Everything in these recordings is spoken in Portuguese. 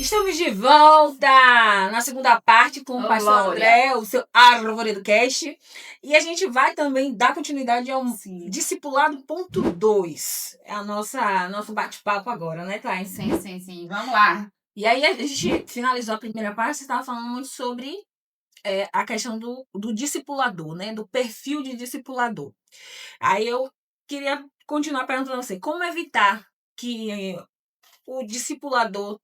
Estamos de volta na segunda parte com o pastor André, o seu Árvore do Cast. E a gente vai também dar continuidade ao Discipulado ponto 2. É nosso bate-papo agora, né, Thay? Sim. Vamos lá. E aí a gente finalizou a primeira parte, você estava falando muito sobre a questão do discipulador, né? Do perfil de discipulador. Aí eu queria continuar perguntando a você, como evitar que o discipulador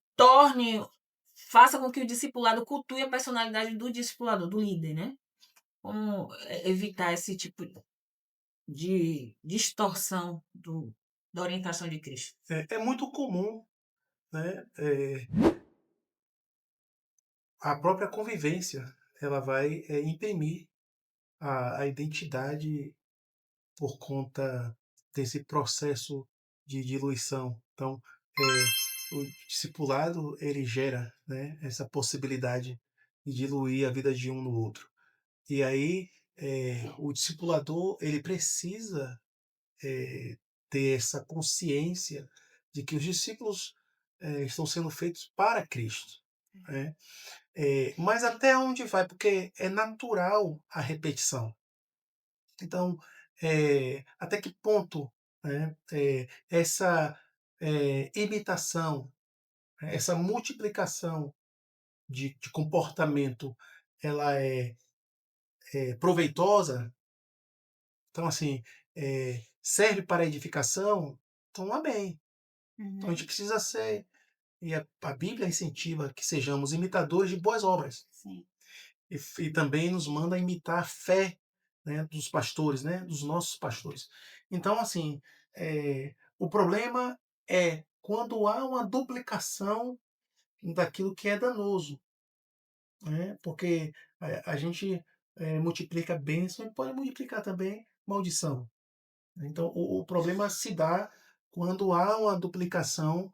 faça com que o discipulado cultue a personalidade do discipulador, do líder, né? Como evitar esse tipo de distorção da orientação de Cristo? É muito comum, né? A própria convivência, ela vai imprimir a identidade por conta desse processo de diluição. Então, o discipulado, ele gera, né, essa possibilidade de diluir a vida de um no outro. E aí, o discipulador, ele precisa ter essa consciência de que os discípulos estão sendo feitos para Cristo, né? Mas até onde vai? Porque é natural a repetição. Então, até que ponto, né, essa imitação, essa multiplicação de comportamento, ela é proveitosa? Então, assim, serve para edificação? Então, amém. Então, a gente precisa ser, e a Bíblia incentiva que sejamos imitadores de boas obras. Sim. E também nos manda imitar a fé, né, dos pastores, né, dos nossos pastores. Então, assim, o problema é quando há uma duplicação daquilo que é danoso, né, porque a gente multiplica bênção e pode multiplicar também maldição. Então, o problema se dá quando há uma duplicação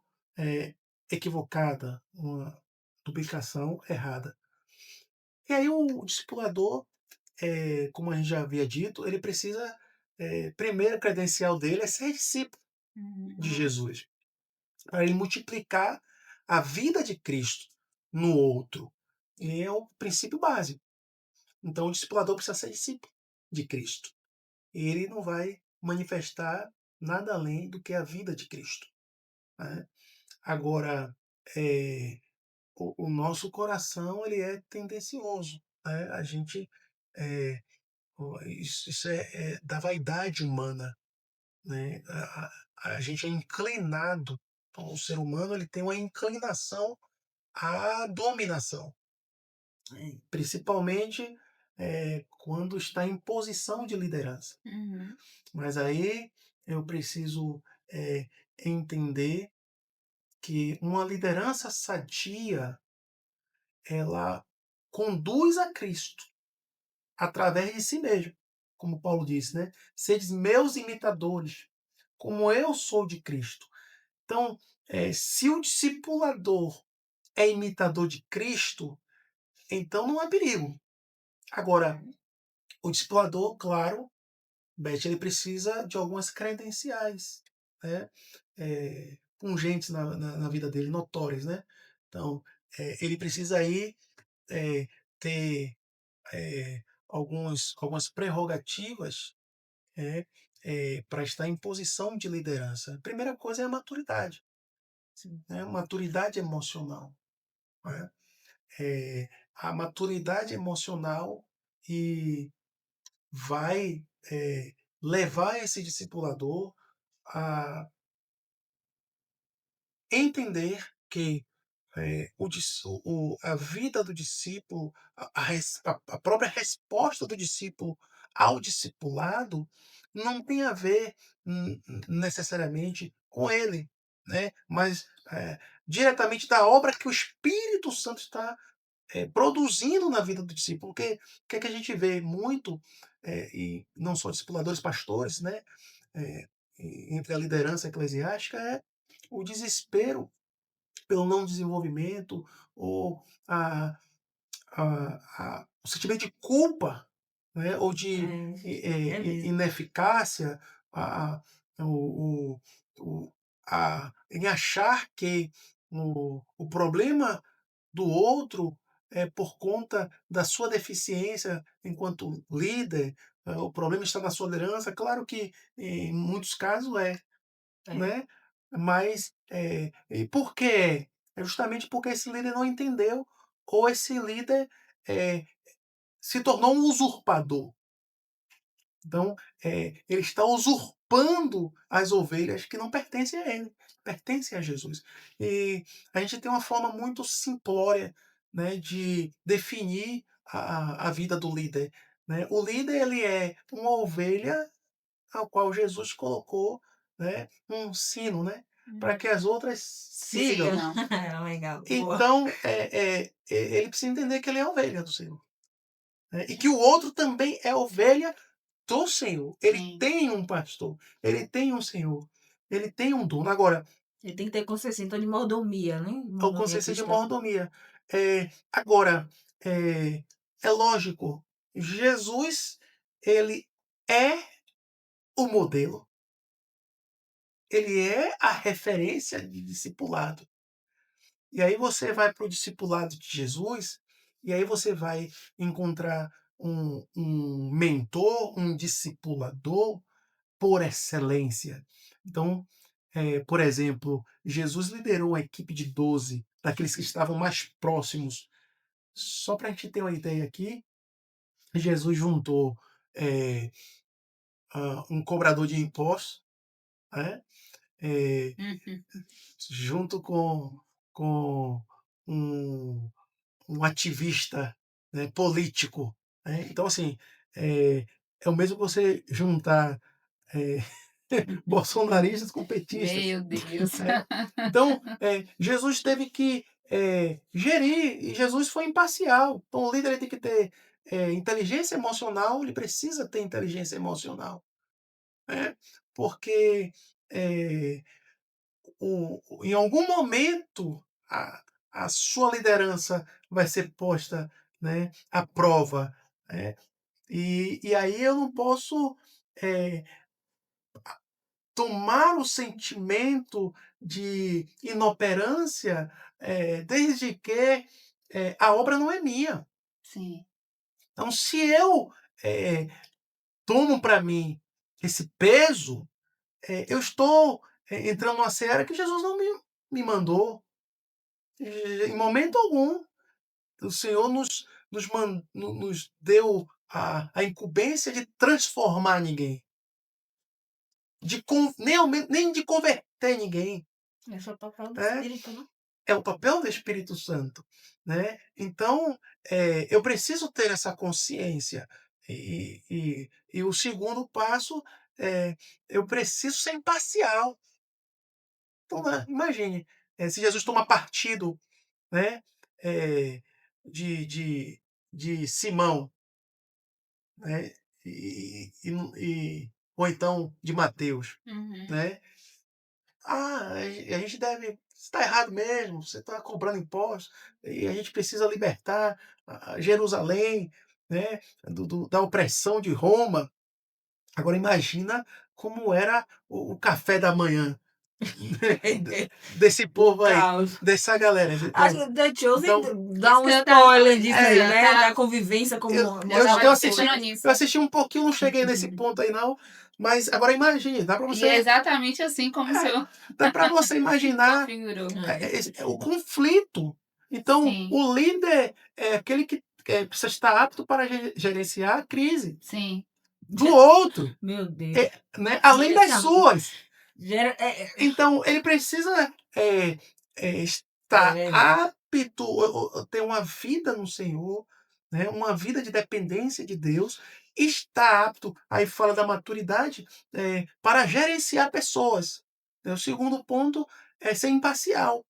equivocada, uma duplicação errada. E aí o discipulador, como a gente já havia dito, ele precisa, primeiro, a credencial dele é ser discípulo de Jesus, para ele multiplicar a vida de Cristo no outro. E é o princípio básico. Então, o discipulador precisa ser discípulo de Cristo. Ele não vai manifestar nada além do que a vida de Cristo, né? Agora, o nosso coração ele é tendencioso, né? A gente isso é da vaidade humana, né? A gente é inclinado, então, o ser humano ele tem uma inclinação à dominação, né? Principalmente quando está em posição de liderança. Mas aí eu preciso entender que uma liderança sadia ela conduz a Cristo através de si mesmo, como Paulo disse, né? Sedes meus imitadores, como eu sou de Cristo. Então, se o discipulador é imitador de Cristo, então não há perigo. Agora, o discipulador, claro, Beth, ele precisa de algumas credenciais, né? Pungentes na vida dele, notórias, né? Então, ele precisa aí ter algumas prerrogativas para estar em posição de liderança. A primeira coisa é a maturidade, né? Maturidade emocional, né? A maturidade emocional e vai levar esse discipulador a entender que a vida do discípulo, a própria resposta do discípulo ao discipulado não tem a ver necessariamente com ele, né? Mas diretamente da obra que o Espírito Santo está produzindo na vida do discípulo. Porque o que é que a gente vê muito, e não só discipuladores, pastores, né? Entre a liderança eclesiástica, é o desespero pelo não desenvolvimento ou o sentimento de culpa, né? Ou de Mesmo. ineficácia, a, o, o, em achar que o problema do outro é por conta da sua deficiência enquanto líder, o problema está na sua liderança, claro que em muitos casos É. né? Mas, e por quê? É justamente porque esse líder não entendeu ou esse líder, eh, se tornou um usurpador. Então, ele está usurpando as ovelhas que não pertencem a ele, pertencem a Jesus. E a gente tem uma forma muito simplória, né, de definir a vida do líder, né. O líder, ele é uma ovelha ao qual Jesus colocou, né, um sino, né, para que as outras sigam. Siga. Sigam. Legal, boa. Então, ele precisa entender que ele é ovelha do Senhor, né, e que o outro também é ovelha do Senhor. Ele Sim. tem um pastor, ele tem um Senhor, ele tem um dono. Agora, Ele tem que ter consciência então de mordomia, né? a Mordomia consciência de cristã. mordomia. Agora, é lógico, Jesus, ele é o modelo, ele é a referência de discipulado. E aí você vai para o discipulado de Jesus, e aí você vai encontrar um mentor, um discipulador por excelência. Então, por exemplo, Jesus liderou uma equipe de 12 daqueles que estavam mais próximos. Só para a gente ter uma ideia aqui, Jesus juntou um cobrador de impostos, né? eh, Uhum. junto com um um ativista, né, político, né. Então, assim, é o mesmo que você juntar, eh, bolsonaristas com petistas, Meu Deus. né. Então, Jesus teve que, gerir, e Jesus foi imparcial. Então o líder ele tem que ter, inteligência emocional, ele precisa ter inteligência emocional, né, porque, eh em algum momento a sua liderança vai ser posta, né, à prova, né? E aí eu não posso eh, tomar o sentimento de inoperância, desde que a obra não é minha. Sim. Então, se eu eh, tomo para mim esse peso, eu estou entrando numa seara que Jesus não me mandou. Em momento algum, o Senhor nos deu a incumbência de transformar ninguém, nem de converter ninguém. Esse é o papel do Né? espírito, né? É o papel do Espírito Santo. Né? Então, eu preciso ter essa consciência. E o segundo passo é eu preciso ser imparcial. Então, né, imagine, se Jesus toma partido, né, eh, de, de, de Simão, né, ou então de Mateus, Uhum. né? A gente deve. Está errado mesmo, você está cobrando impostos, e a gente precisa libertar a Jerusalém, né, da opressão de Roma. Agora imagina como era o café da manhã desse O povo aí, caos. dessa galera. Acho Então, que The Chosen então dá Isso um que eu tava spoiler falando. disso Isso aí, eu né? Da tava, convivência com eu, eu eu, tava eu Moisés. assisti, pensando nisso. eu assisti um pouquinho, não cheguei nesse ponto aí não, mas agora imagine, E é exatamente assim como o senhor dá para você imaginar configurou. É. o conflito. Então, Sim, o líder é aquele que precisa estar apto para gerenciar a crise sim. do outro, Meu Deus. né, além das Gerenciamento. suas. Gera, Então, ele precisa estar é, apto, ter uma vida no Senhor, né, uma vida de dependência de Deus, está apto, aí fala da maturidade, para gerenciar pessoas. O segundo ponto é ser imparcial.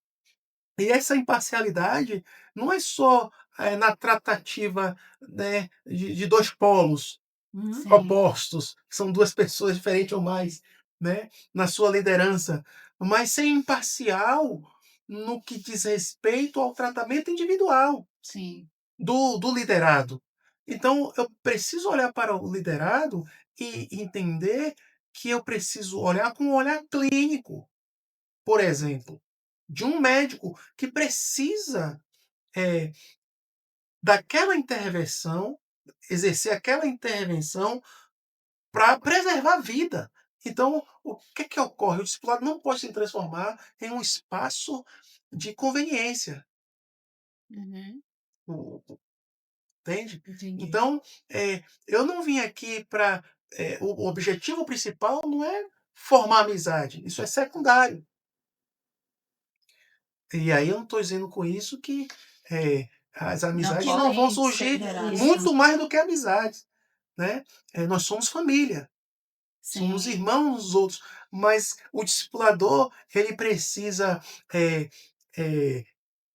E essa imparcialidade não é só na tratativa, né, de dois polos uhum. Sim, opostos, que são duas pessoas diferentes ou mais, né, na sua liderança, mas ser imparcial no que diz respeito ao tratamento individual sim, do liderado. Então, eu preciso olhar para o liderado e entender que eu preciso olhar com um olhar clínico, por exemplo. de um médico que precisa daquela intervenção, exercer aquela intervenção para preservar a vida. Então, o que ocorre? O discipulado não pode se transformar em um espaço de conveniência. Uhum. Entende? Entendi. Então, eu não vim aqui para. O objetivo principal não é formar amizade, isso é secundário. E aí eu não estou dizendo com isso que as Não amizades não vão podem surgir separar. Isso. muito mais do que amizades. Né? Nós somos família, somos Sim, irmãos uns dos outros, mas o discipulador ele precisa eh, eh,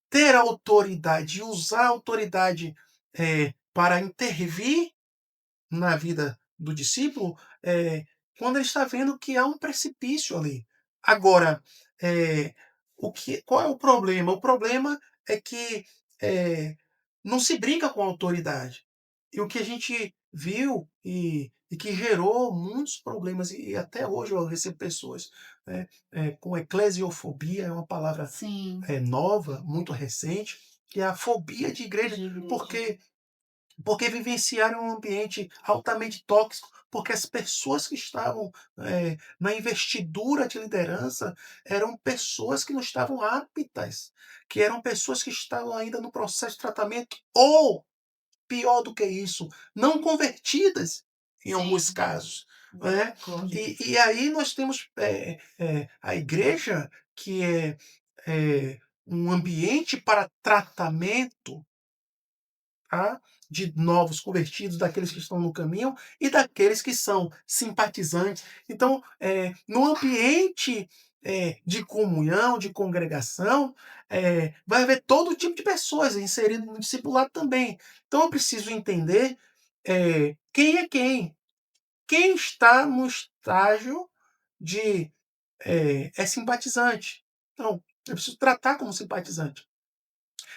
ter autoridade, usar a autoridade para intervir na vida do discípulo, quando ele está vendo que há um precipício ali. Agora, eh, qual é o problema? O problema é que não se brinca com a autoridade. E o que a gente viu e que gerou muitos problemas, e até hoje eu recebo pessoas com eclesiofobia, é uma palavra sim, nova, muito recente, que é a fobia de igreja, de igreja. porque vivenciaram um ambiente altamente tóxico, porque as pessoas que estavam na investidura de liderança eram pessoas que não estavam aptas, que eram pessoas que estavam ainda no processo de tratamento, ou, pior do que isso, não convertidas, em alguns Sim, casos. Né? Misericórdia. E aí nós temos a igreja, que um ambiente para tratamento, tá? De novos convertidos, daqueles que estão no caminho e daqueles que são simpatizantes. Então, no ambiente de comunhão, de congregação, vai haver todo tipo de pessoas inseridas no discipulado também. Então, eu preciso entender quem é quem. Quem está no estágio de simpatizante. Então, eu preciso tratar como simpatizante.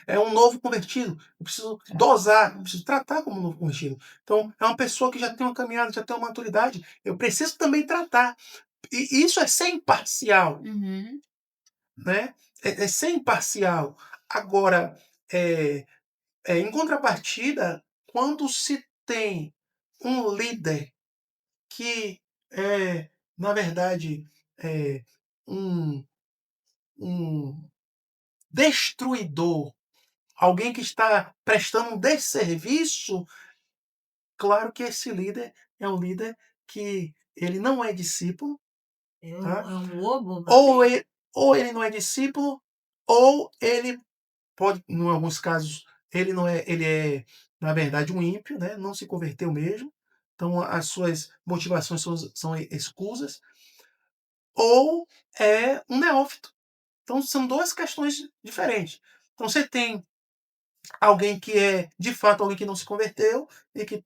É um novo convertido. Eu preciso dosar, eu preciso tratar como um novo convertido. Então, é uma pessoa que já tem uma caminhada, já tem uma maturidade. Eu preciso também tratar. E isso é ser imparcial, uhum, né? É ser imparcial. Agora, em contrapartida, quando se tem um líder que é, na verdade, é um, um destruidor, alguém que está prestando um desserviço, claro que esse líder é um líder que ele não é discípulo, tá? É um lobo da Ou terra. ele, ou ele não é discípulo, ou ele pode, em alguns casos, ele não é, ele é, na verdade, um ímpio, né? Não se converteu mesmo. Então as suas motivações são escusas, ou é um neófito. Então são duas questões diferentes. Então você tem alguém que é, de fato, alguém que não se converteu e que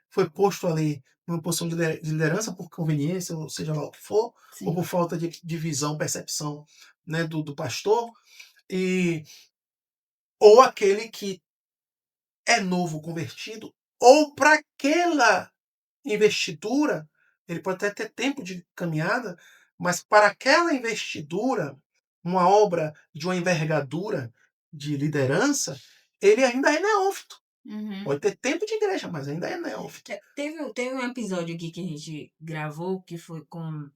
foi posto ali numa posição de liderança por conveniência, ou seja lá o que for, ou por sim, falta de visão, percepção, né, do pastor, e, ou aquele que é novo convertido, ou para aquela investidura, ele pode até ter tempo de caminhada, mas para aquela investidura, uma obra de uma envergadura de liderança, ele ainda é neófito. uhum, Pode ter tempo de igreja, mas ainda é neófito. Teve um episódio aqui que a gente gravou que foi com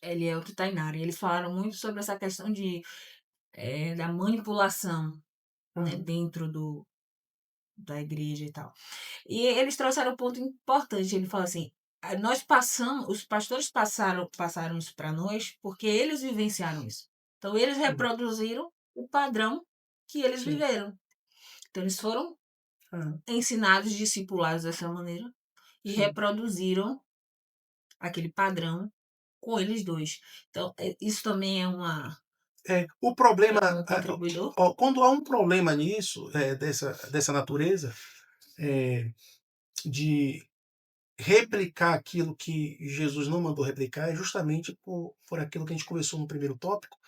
Eliel e Tainara. E eles falaram muito sobre essa questão da manipulação, né, Uhum. dentro da igreja e tal. E eles trouxeram um ponto importante. Ele falou assim: nós passamos, os pastores passaram isso para nós porque eles vivenciaram isso. Então eles Uhum. reproduziram o padrão que eles Sim. viveram. Então eles foram Uhum. ensinados, discipulados dessa maneira e Sim. reproduziram aquele padrão com eles dois. Então isso também O problema, é um contribuidor. quando há um problema nisso, dessa natureza, é, de replicar aquilo que Jesus não mandou replicar, é justamente por aquilo que a gente conversou no primeiro tópico,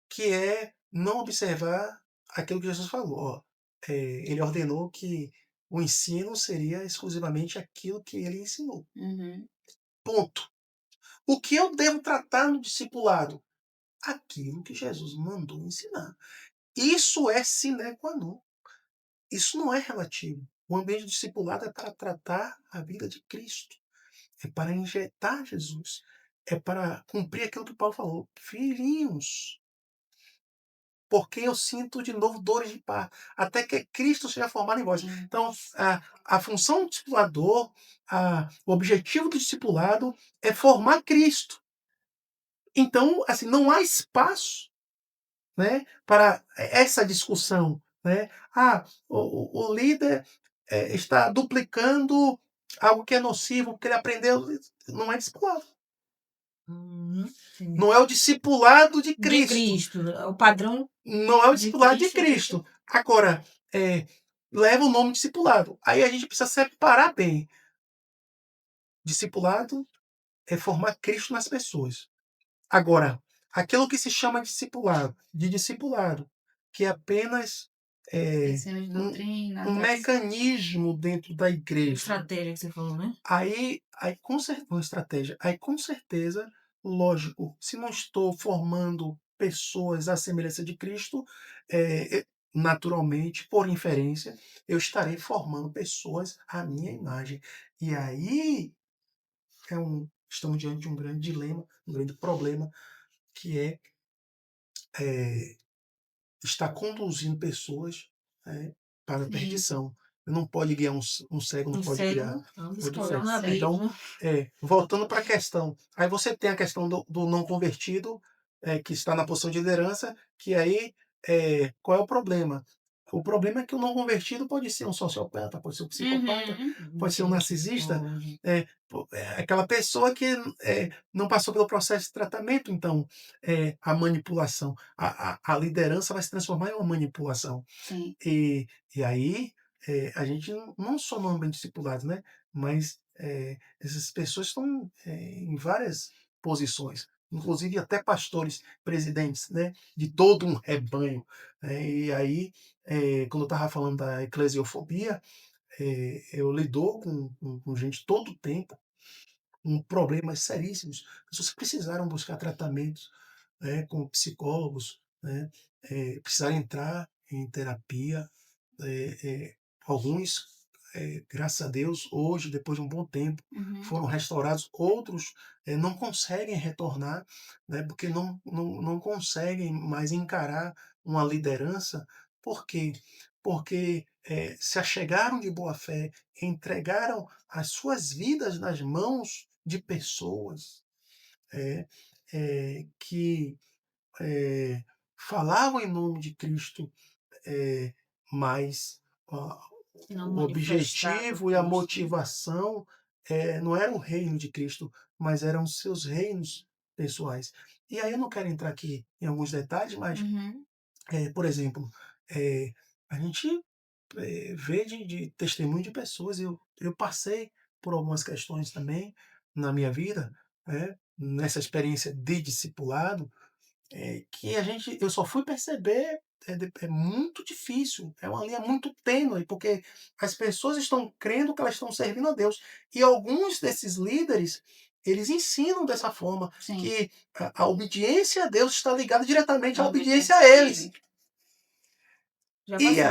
que é não observar aquilo que Jesus falou. Ó. Ele ordenou que o ensino seria exclusivamente aquilo que ele ensinou. uhum, Ponto. O que eu devo tratar no discipulado? aquilo que Jesus mandou ensinar. Isso é sine qua non. Isso não é relativo. O ambiente discipulado é para tratar a vida de Cristo. É para injetar Jesus. É para cumprir aquilo que Paulo falou. Filhinhos, porque eu sinto de novo dores de parto, até que Cristo seja formado em vós. Então, a função do discipulador, o objetivo do discipulado é formar Cristo. Então, assim, não há espaço, né, para essa discussão, né? O líder está duplicando algo que é nocivo, porque ele aprendeu. Não é discipulado. Sim. Não é o discipulado de De Cristo. Cristo, o padrão Não é o de discipulado de Cristo. Cristo. Agora, leva o nome discipulado. Aí a gente precisa separar bem. Discipulado é formar Cristo nas pessoas. Agora, aquilo que se chama de discipulado, que é apenas Ensino de doutrina, um mecanismo dentro da igreja. Estratégia que você falou, né? Aí com certeza, uma estratégia. Aí, com certeza, lógico, se não estou formando pessoas à semelhança de Cristo, naturalmente, por inferência, eu estarei formando pessoas à minha imagem. E aí estamos diante de um grande dilema, um grande problema, que está conduzindo pessoas, para a Sim. perdição. Não pode guiar um cego, não Um pode guiar cego, ambos outro cairão cego. no Certo. abismo. Então, voltando para a questão. Aí você tem a questão do não convertido, que está na posição de liderança, que aí, qual é o problema? O problema é que o não convertido pode ser um sociopata, pode ser um psicopata, pode ser um narcisista, aquela pessoa que não passou pelo processo de tratamento. Então, a manipulação, a liderança vai se transformar em uma manipulação. Sim. E aí, a gente não só no ambiente discipulado, né? Mas essas pessoas estão em várias posições, inclusive até pastores, presidentes, né? De todo um rebanho. E aí, quando eu estava falando da eclesiofobia, eu lido com gente todo o tempo, com problemas seríssimos. Pessoas que precisaram buscar tratamentos, com psicólogos, né? Precisaram entrar em terapia. eh, eh, Alguns, graças a Deus, hoje, depois de um bom tempo, foram restaurados. Outros não conseguem retornar, né? Porque não conseguem mais encarar uma liderança. Por quê? Porque se achegaram de boa fé, entregaram as suas vidas nas mãos de pessoas que falavam em nome de Cristo, mas Não o manifestado objetivo e a Cristo. motivação não era o reino de Cristo, mas eram seus reinos pessoais. E aí eu não quero entrar aqui em alguns detalhes, mas, por exemplo, a gente vê de testemunho de pessoas. Eu passei por algumas questões também na minha vida, nessa experiência de discipulado, que eu só fui perceber. É muito difícil, é uma linha muito tênue, porque as pessoas estão crendo que elas estão servindo a Deus. E alguns desses líderes, eles ensinam dessa forma, Sim. que a obediência a Deus está ligada diretamente à A obediência a obediência a eles. Ele. Já E passei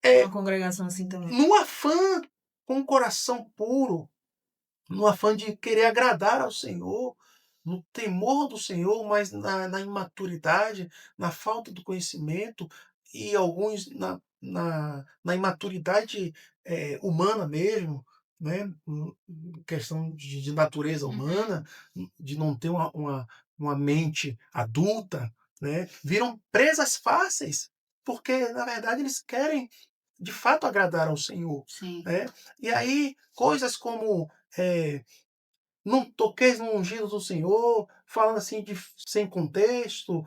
aí, numa congregação assim também. no afã, com o coração puro, no afã de querer agradar ao Senhor, no temor do Senhor, mas na imaturidade, na falta do conhecimento, e alguns na imaturidade humana mesmo, né? Questão de natureza humana, de não ter uma mente adulta, né? Viram presas fáceis, porque na verdade eles querem de fato agradar ao Senhor, Sim. né? E aí coisas como não toqueis no ungido do Senhor, falando assim sem contexto,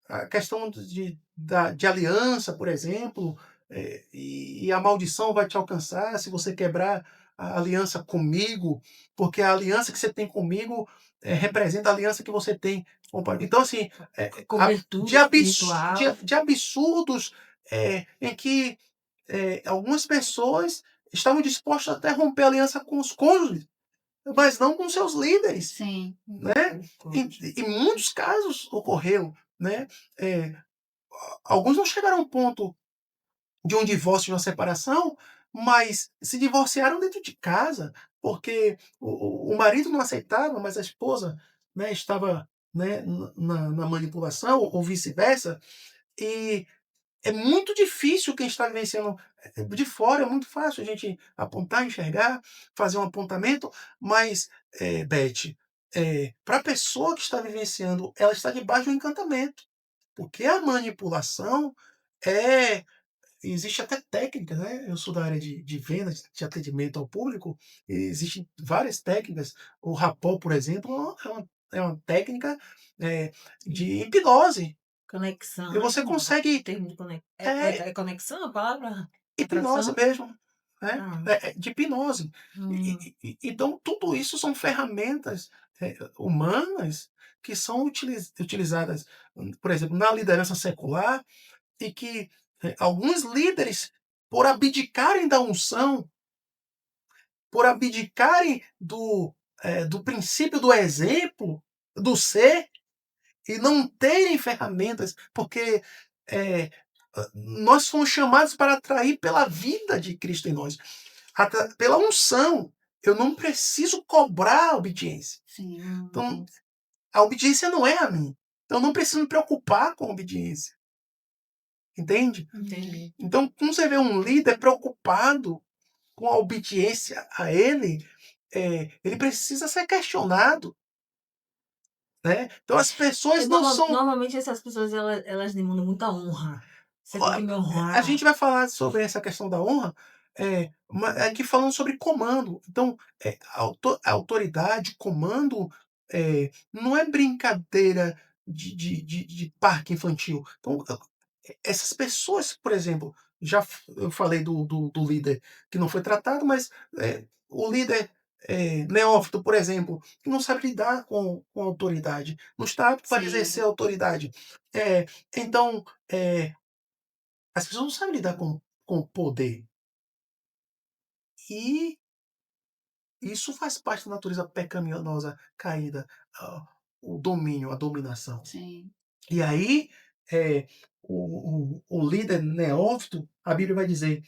a questão de aliança, por exemplo, e a maldição vai te alcançar se você quebrar a aliança comigo, porque a aliança que você tem comigo representa a aliança que você tem com o Pai. Então, assim, Cobertura espiritual. de absurdos em que algumas pessoas estavam dispostas até a romper a aliança com os cônjuges, mas não com seus líderes, Sim. né? Em muitos casos ocorreu, né? Alguns não chegaram ao ponto de um divórcio, de uma separação, mas se divorciaram dentro de casa, porque o marido não aceitava, mas a esposa, né, estava, né, na manipulação, ou vice-versa, e é muito difícil quem está vivenciando de fora, é muito fácil a gente apontar, enxergar, fazer um apontamento, mas, Beth, para a pessoa que está vivenciando, ela está debaixo de um encantamento, porque a manipulação é existe até técnica, né, eu sou da área de vendas, de atendimento ao público, e existem várias técnicas. O rapó, por exemplo, é uma técnica, de hipnose, e Conexão, você consegue termo de é é conexão a palavra? hipnose Atração? mesmo, né, Ah, de hipnose. hum, Então tudo isso são ferramentas, humanas que são utilizadas, por exemplo, na liderança secular, e que alguns líderes, por abdicarem da unção, por abdicarem do princípio do exemplo, do ser, e não terem ferramentas, porque nós fomos chamados para atrair pela vida de Cristo em nós, pela unção. Eu não preciso cobrar a obediência. Sim. Então, a obediência não é a mim. Então, eu não preciso me preocupar com a obediência. Entende? entendi. Então, quando você vê um líder preocupado com a obediência a ele, ele precisa ser questionado, né? Então, as pessoas não são. Normalmente essas pessoas elas demandam muita honra. Você tem que me A gente honrar. vai falar sobre essa questão da honra, aqui falando sobre comando. Então, a autoridade, comando, não é brincadeira de parque infantil. Então, essas pessoas, por exemplo, eu falei do líder que não foi tratado, mas o líder neófito, por exemplo, que não sabe lidar com a autoridade, não está apto para exercer Sim. a autoridade. É, então, as pessoas não sabem lidar com o poder. E isso faz parte da natureza pecaminosa caída, o domínio, a dominação. Sim. E aí, o líder neófito, a Bíblia vai dizer,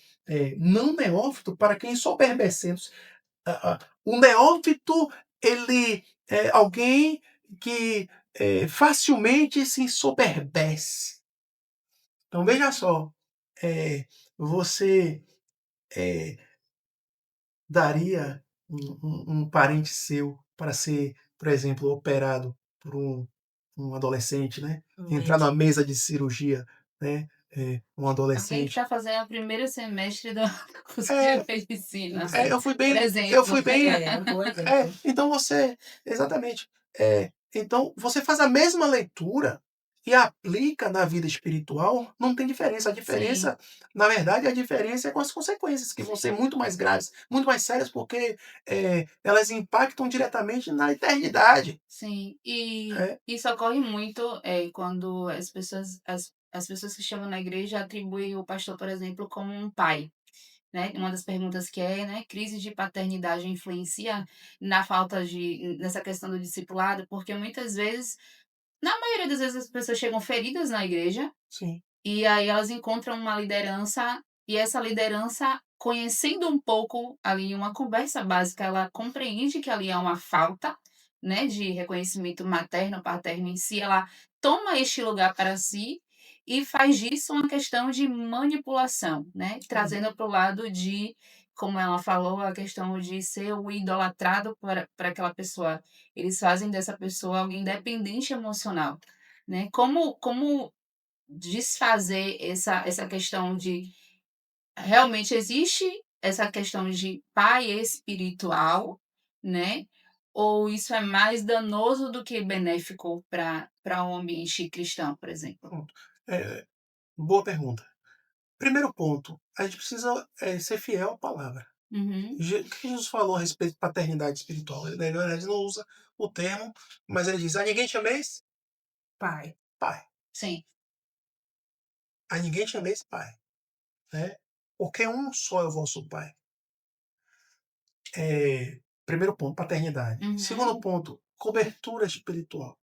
não neófito para quem soberbecendo. O neófito, ele é alguém que facilmente se ensoberbece. Então, veja só, você daria um parente seu para ser, por exemplo, operado por um adolescente, né? Entrar Realmente. na mesa de cirurgia, né? Um Alguém que adolescente. está fazendo o primeiro semestre do curso É, de medicina, eu fui por bem, eu exemplo. fui bem. É um bom exemplo. Então você, exatamente. Então você faz a mesma leitura e aplica na vida espiritual, não tem diferença. A Sim, diferença, na verdade, a diferença é com as consequências, que vão ser muito mais graves, muito mais sérias, porque elas impactam diretamente na eternidade. sim. E É, isso ocorre muito, quando as pessoas que chamam na igreja atribuem o pastor, por exemplo, como um pai, né. Uma das perguntas que é, né, crise de paternidade influencia na falta de nessa questão do discipulado? Porque muitas vezes, na maioria das vezes, as pessoas chegam feridas na igreja. sim. E aí elas encontram uma liderança, e essa liderança, conhecendo um pouco ali uma conversa básica, ela compreende que ali há uma falta, né, de reconhecimento materno, paterno em si, ela toma este lugar para si e faz disso uma questão de manipulação, né, Uhum. trazendo para o lado de, como ela falou, a questão de ser o idolatrado para aquela pessoa. Eles fazem dessa pessoa alguém dependente emocional, né. Como desfazer essa questão de realmente existe essa questão de pai espiritual, né, ou isso é mais danoso do que benéfico para um ambiente cristão, por exemplo? Pronto. Boa pergunta. Primeiro ponto, a gente precisa ser fiel à palavra. Uhum. O que Jesus falou a respeito de paternidade espiritual? Ele, na verdade, não usa o termo, mas ele diz: a ninguém chameis Pai. pai. Sim, A ninguém chameis pai. Né? Porque um só é o vosso pai. Primeiro ponto, paternidade. Segundo Uhum. ponto, cobertura espiritual.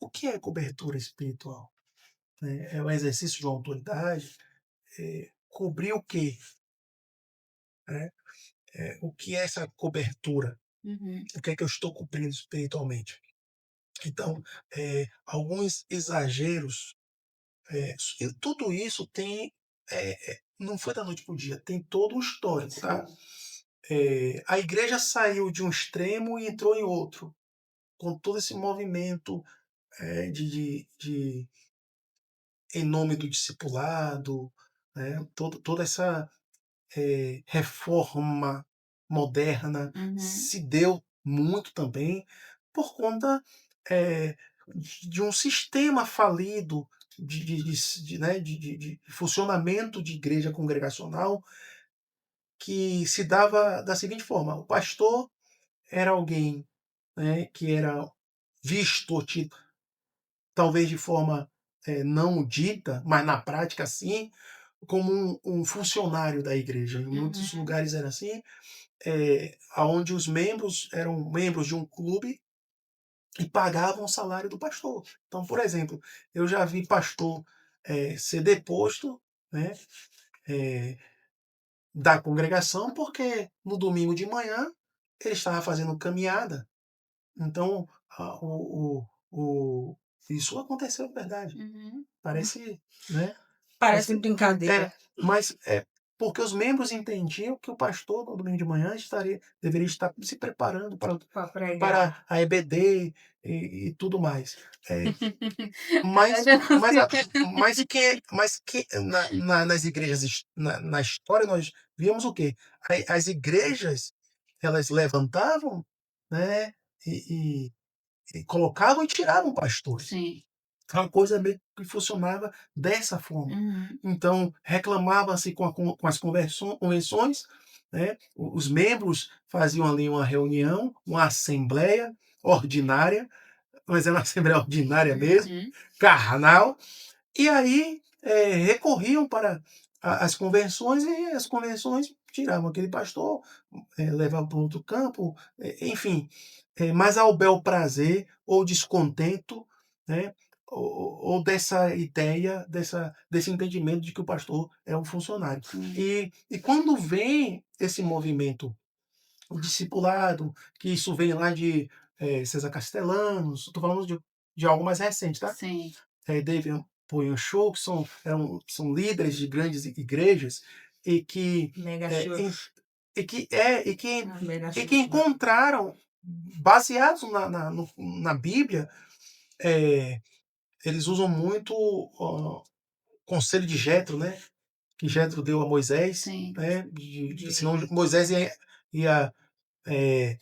O que é cobertura espiritual? É o exercício de uma autoridade? Cobrir o quê? Né? O que é essa cobertura? Uhum. O que é que eu estou cobrindo espiritualmente? Então, alguns exageros, tudo isso tem, não foi da noite para o dia, tem todo um histórico, tá? Sim. A igreja saiu de um extremo e entrou em outro, com todo esse movimento em nome do discipulado, né? Toda essa reforma moderna Uhum. se deu muito também por conta eh, de um sistema falido de funcionamento de igreja congregacional que se dava da seguinte forma: o pastor era alguém, né, que era visto, tido, talvez de forma não dita, mas na prática sim, como um funcionário da igreja. Em muitos Uhum. lugares era assim, onde os membros eram membros de um clube e pagavam o salário do pastor. Então, por exemplo, eu já vi pastor ser deposto, né, eh, da congregação porque no domingo de manhã ele estava fazendo caminhada. Então, isso aconteceu de verdade. Uhum. Parece, né? Parece Parece, brincadeira. mas porque os membros entendiam que o pastor no domingo de manhã deveria estar se preparando Para pregar. para a EBD e tudo mais. Ai, Mas, meu mas, a- Deus. mas que nas igrejas, na história, nós vimos o quê? As igrejas, elas levantavam, né, e colocavam e tiravam pastores. Sim. É uma coisa meio que funcionava dessa forma. Uhum. Então, reclamava-se com as convenções, né? Os membros faziam ali uma reunião, uma assembleia ordinária, mas era uma assembleia ordinária mesmo, Uhum. carnal, e aí recorriam para as convenções e as convenções tiravam aquele pastor, levavam para outro campo, enfim, mas ao bel prazer ou descontento, né, ou dessa ideia, desse entendimento de que o pastor é um funcionário. Sim. E quando vem esse movimento, o discipulado, que isso vem lá de César Castellanos, estou falando de algo mais recente, tá? Sim. David Show, que são líderes de grandes igrejas e que, Mega eh, show. em- e que, é, e que, Mega e show. que encontraram, baseados na Bíblia, eh, eles usam muito o conselho de Jetro, né? Que Jetro deu a Moisés, Sim. né? Senão Moisés ia, eh,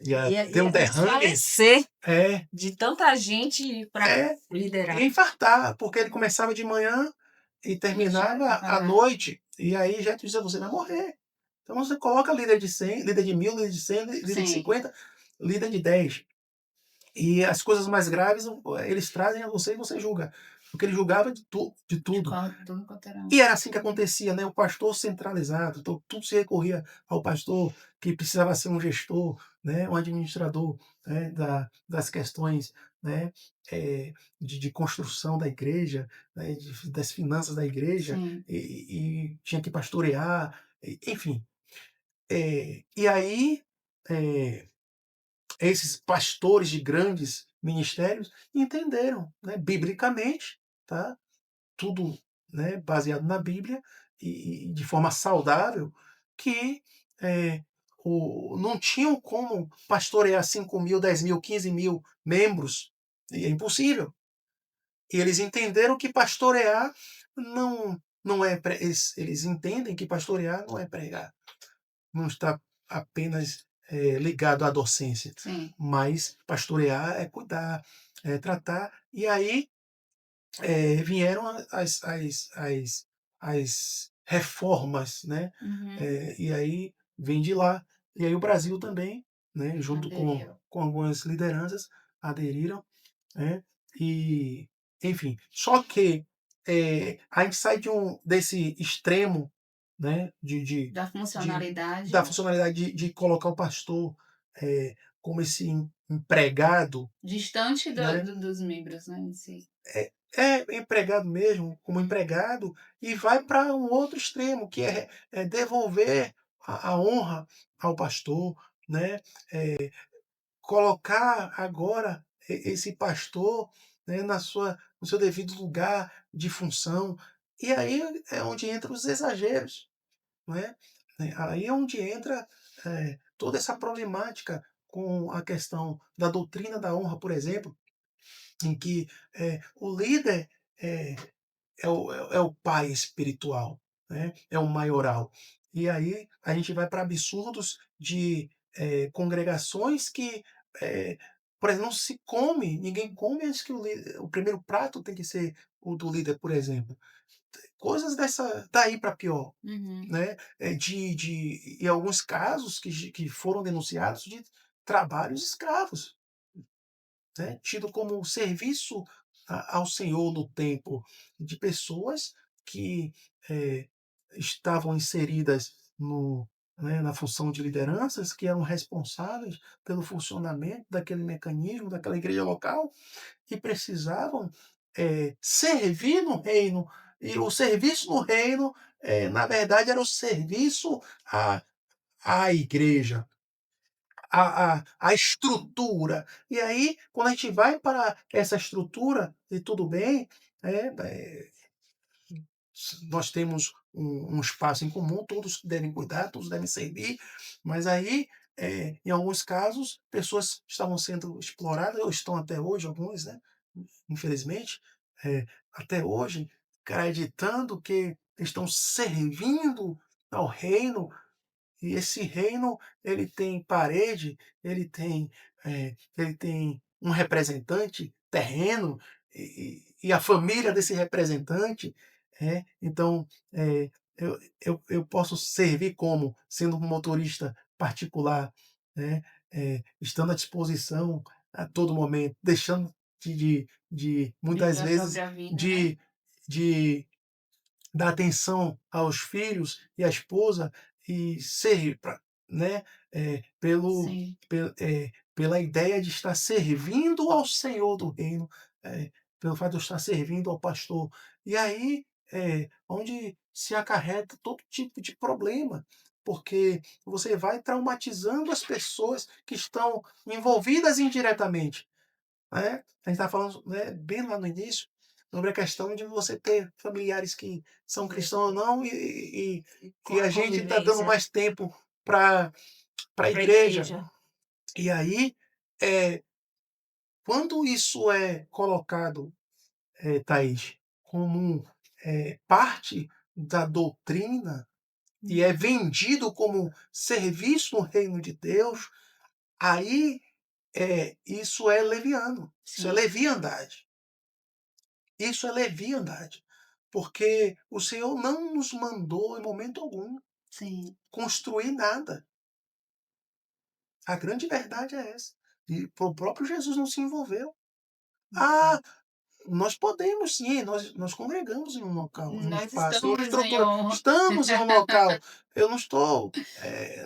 ia ter um Ia derrame, desfalecer é, de tanta gente para é, liderar. ia infartar, porque ele começava de manhã e terminava à noite. E aí já dizia, você vai morrer. Então você coloca líder de 100, líder de 1000, líder de 100, líder de Sim. 50, líder de 10. E as coisas mais graves eles trazem a você e você julga. Porque ele julgava de tudo. Tudo quanto era um. E era assim que acontecia, né? O pastor centralizado, então tudo se recorria ao pastor, que precisava ser um gestor, né? Um administrador, né? Das questões, né? Eh, de construção da igreja, né? Das finanças da igreja, Sim. e tinha que pastorear, enfim. E aí, eh, esses pastores de grandes ministérios entenderam, né? Biblicamente, tá? Tudo, né, baseado na Bíblia e de forma saudável, que não tinham como pastorear 5.000, 10.000, 15.000 membros, e é impossível. E eles entenderam que pastorear não é, eles entendem que pastorear não é pregar, não está apenas ligado à docência, Sim. mas pastorear é cuidar, é tratar, e aí vieram as reformas, né? Uhum. E aí vem de lá. E aí o Brasil também, né, junto Aderiu. com algumas lideranças, aderiram, né? E, enfim, só que a gente sai desse extremo né, Da funcionalidade. da funcionalidade de colocar o pastor como esse empregado, Distante né? dos membros, né? Em si. Empregado mesmo, como empregado, e vai para um outro extremo, que é devolver a honra ao pastor, né? Colocar agora esse pastor, né, no seu devido lugar de função. E aí é onde entram os exageros, né? Aí é onde entra toda essa problemática com a questão da doutrina da honra, por exemplo, em que o líder é, é o pai espiritual, né? É o maioral. E aí a gente vai para absurdos de congregações que, por exemplo, não se come, ninguém come antes que o primeiro prato tem que ser o do líder, por exemplo. Coisas dessa daí para pior, Uhum. né? Em alguns casos que foram denunciados de trabalhos escravos, né, tido como serviço ao Senhor no templo, de pessoas que eh, estavam inseridas na função de lideranças, que eram responsáveis pelo funcionamento daquele mecanismo, daquela igreja local, que precisavam servir no reino. E o serviço no reino, na verdade, era o serviço à, à igreja, a estrutura. E aí, quando a gente vai para essa estrutura, e tudo bem, é, é, nós temos um espaço em comum, todos devem cuidar, todos devem servir, mas aí, em alguns casos, pessoas estavam sendo exploradas, ou estão até hoje, alguns, né? Infelizmente, até hoje, acreditando que estão servindo ao reino, e esse reino, ele tem parede, ele tem um representante terreno e a família desse representante. Então, eu posso servir como sendo um motorista particular, né, estando à disposição a todo momento, deixando de muitas Viver a vezes própria vida, né? de dar atenção aos filhos e à esposa e ser, né, pelo, Sim. pela ideia de estar servindo ao Senhor do reino, pelo fato de eu estar servindo ao pastor. E aí onde se acarreta todo tipo de problema, porque você vai traumatizando as pessoas que estão envolvidas indiretamente, né? A gente está falando, né, bem lá no início, sobre a questão de você ter familiares que são cristãos ou não, Com e a a gente está dando convivência mais tempo para a para a igreja. igreja. E aí, quando isso é colocado, Thaís, como parte da doutrina e é vendido como serviço no reino de Deus, aí isso é leviano, isso é Sim. leviandade. Isso é leviandade, porque o Senhor não nos mandou em momento algum Sim. construir nada. A grande verdade é essa. E o próprio Jesus não se envolveu. Ah, nós podemos sim, nós congregamos em um local, em um Nós espaço, em uma estamos em estrutura. honra Estamos em um local. Eu não estou.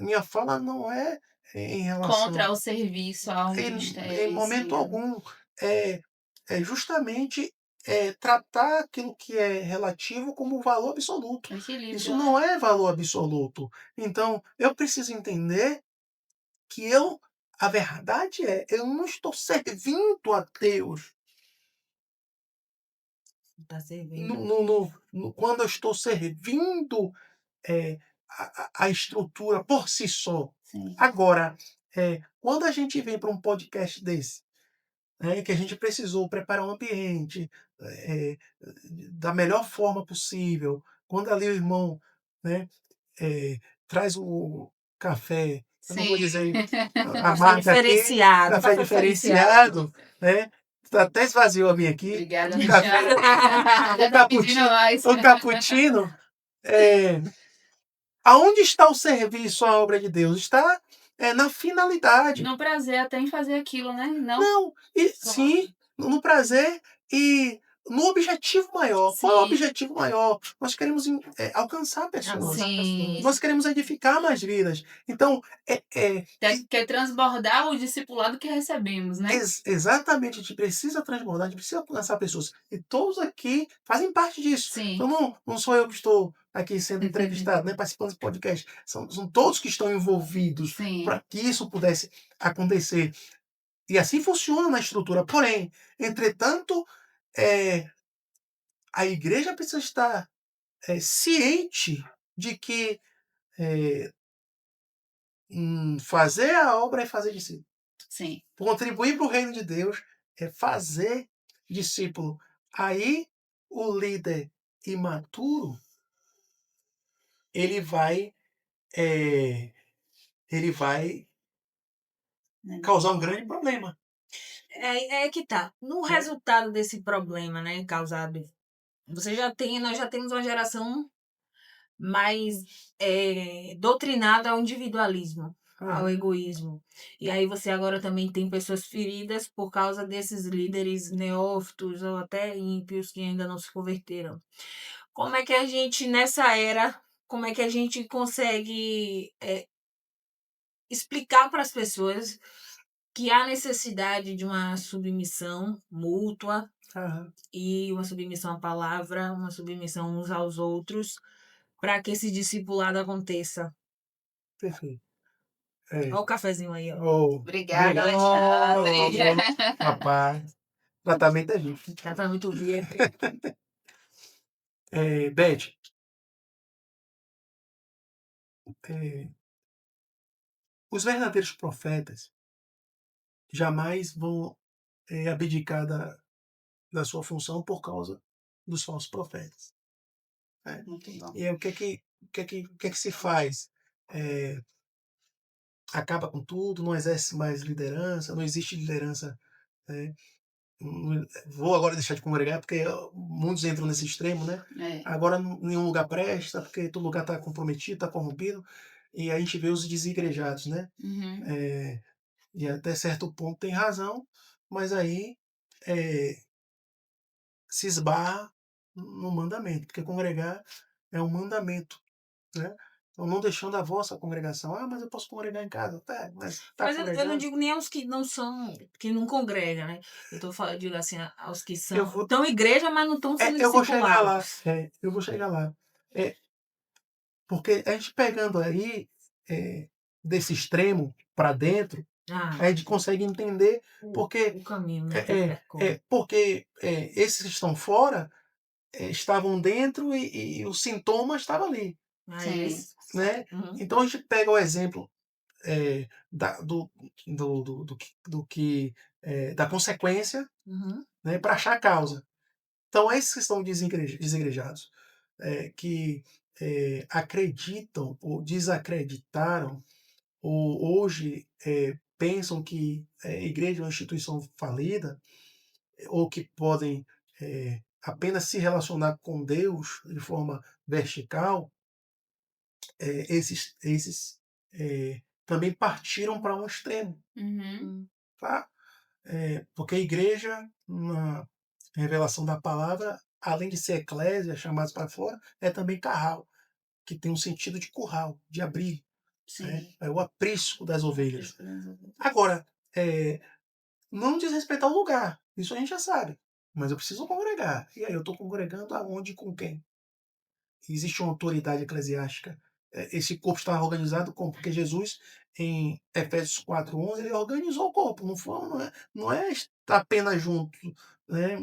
Minha fala não é em relação. contra o serviço ao Em ministério em momento si. algum. É, é justamente tratar aquilo que é relativo como valor absoluto. O Isso equilíbrio, né? não é valor absoluto. Então, eu preciso entender que a verdade é, eu não estou servindo a Deus. Está servindo. Quando eu estou servindo a estrutura por si só. Sim. Agora, quando a gente vem para um podcast desse, que a gente precisou preparar o ambiente da melhor forma possível, quando ali o irmão, né, traz o café, eu não vou Sim. dizer a Café marca aqui, diferenciado, café café diferenciado. diferenciado, né? Até esvaziou a minha aqui. Obrigada, O Michel. Já tá pedindo mais. o cappuccino, aonde está o serviço à obra de Deus? Está na finalidade. No prazer até em fazer aquilo, né? Não Não, só. sim, no prazer, e no objetivo maior. Qual é o Sim. objetivo maior? Nós queremos alcançar pessoas. Alcançar Sim. pessoas. Nós queremos edificar mais vidas. Então, Quer transbordar o discipulado que recebemos, né? exatamente, a gente precisa transbordar, a gente precisa alcançar pessoas. E todos aqui fazem parte disso. Sim. Então, não sou eu que estou aqui sendo entrevistado, né, participando desse podcast. São todos que estão envolvidos Sim. para que isso pudesse acontecer. E assim funciona na estrutura. Porém, entretanto, a igreja precisa estar ciente de que fazer a obra é fazer discípulo. Sim. Contribuir para o reino de Deus é fazer discípulo. Aí, o líder imaturo, ele vai causar um grande problema. É que tá. No resultado desse problema, né, causado, nós já temos uma geração mais doutrinada ao individualismo, ao egoísmo. E aí você agora também tem pessoas feridas por causa desses líderes neófitos ou até ímpios que ainda não se converteram. Como é que a gente, nessa era, como é que a gente consegue explicar para as pessoas que há necessidade de uma submissão mútua e uma submissão à palavra, uma submissão uns aos outros, para que esse discipulado aconteça? Perfeito. Olha o cafezinho aí, ó. Obrigada, Alexandre. Rapaz, tratamento é justo. Já tá muito verde. Beth, os verdadeiros profetas jamais vão abdicar da sua função por causa dos falsos profetas. Né? Muito bom. E aí, o que é que se faz? Acaba com tudo, não exerce mais liderança, não existe liderança. Né? Vou agora deixar de congregar, porque muitos entram nesse extremo, né? Agora nenhum lugar presta, porque todo lugar está comprometido, está corrompido, e a gente vê os desigrejados, né? Uhum. E até certo ponto tem razão, mas aí se esbarra no mandamento, porque congregar é um mandamento, né? Então, não deixando a vossa congregação. Mas eu posso congregar em casa. Tá, mas Mas eu não digo nem aos que não são, que não congregam, né? Digo assim, aos que estão em igreja, mas não estão sendo eu vou chegar lá. discipulados. Eu vou chegar lá. Porque a gente pegando aí desse extremo para dentro, a gente consegue entender porque o caminho, né? porque esses que estão fora estavam dentro e o sintoma estava ali. Sim. Né? Uhum. Então a gente pega o exemplo da consequência, né, para achar a causa. Então, esses que estão desigrejados, que acreditam ou desacreditaram, ou hoje pensam que a igreja é uma instituição falida, ou que podem apenas se relacionar com Deus de forma vertical, esses também partiram para um extremo. Uhum. Tá? Porque a igreja, na revelação da palavra, além de ser eclésia, chamados para fora, é também carral, que tem um sentido de curral, de abrigo. Né? É o aprisco das ovelhas. Agora, não desrespeitar o lugar, isso a gente já sabe. Mas eu preciso congregar. E aí, eu estou congregando aonde e com quem? Existe uma autoridade eclesiástica. Esse corpo está organizado como? Porque Jesus, em Efésios 4:11, ele organizou o corpo. Não é estar apenas junto, né?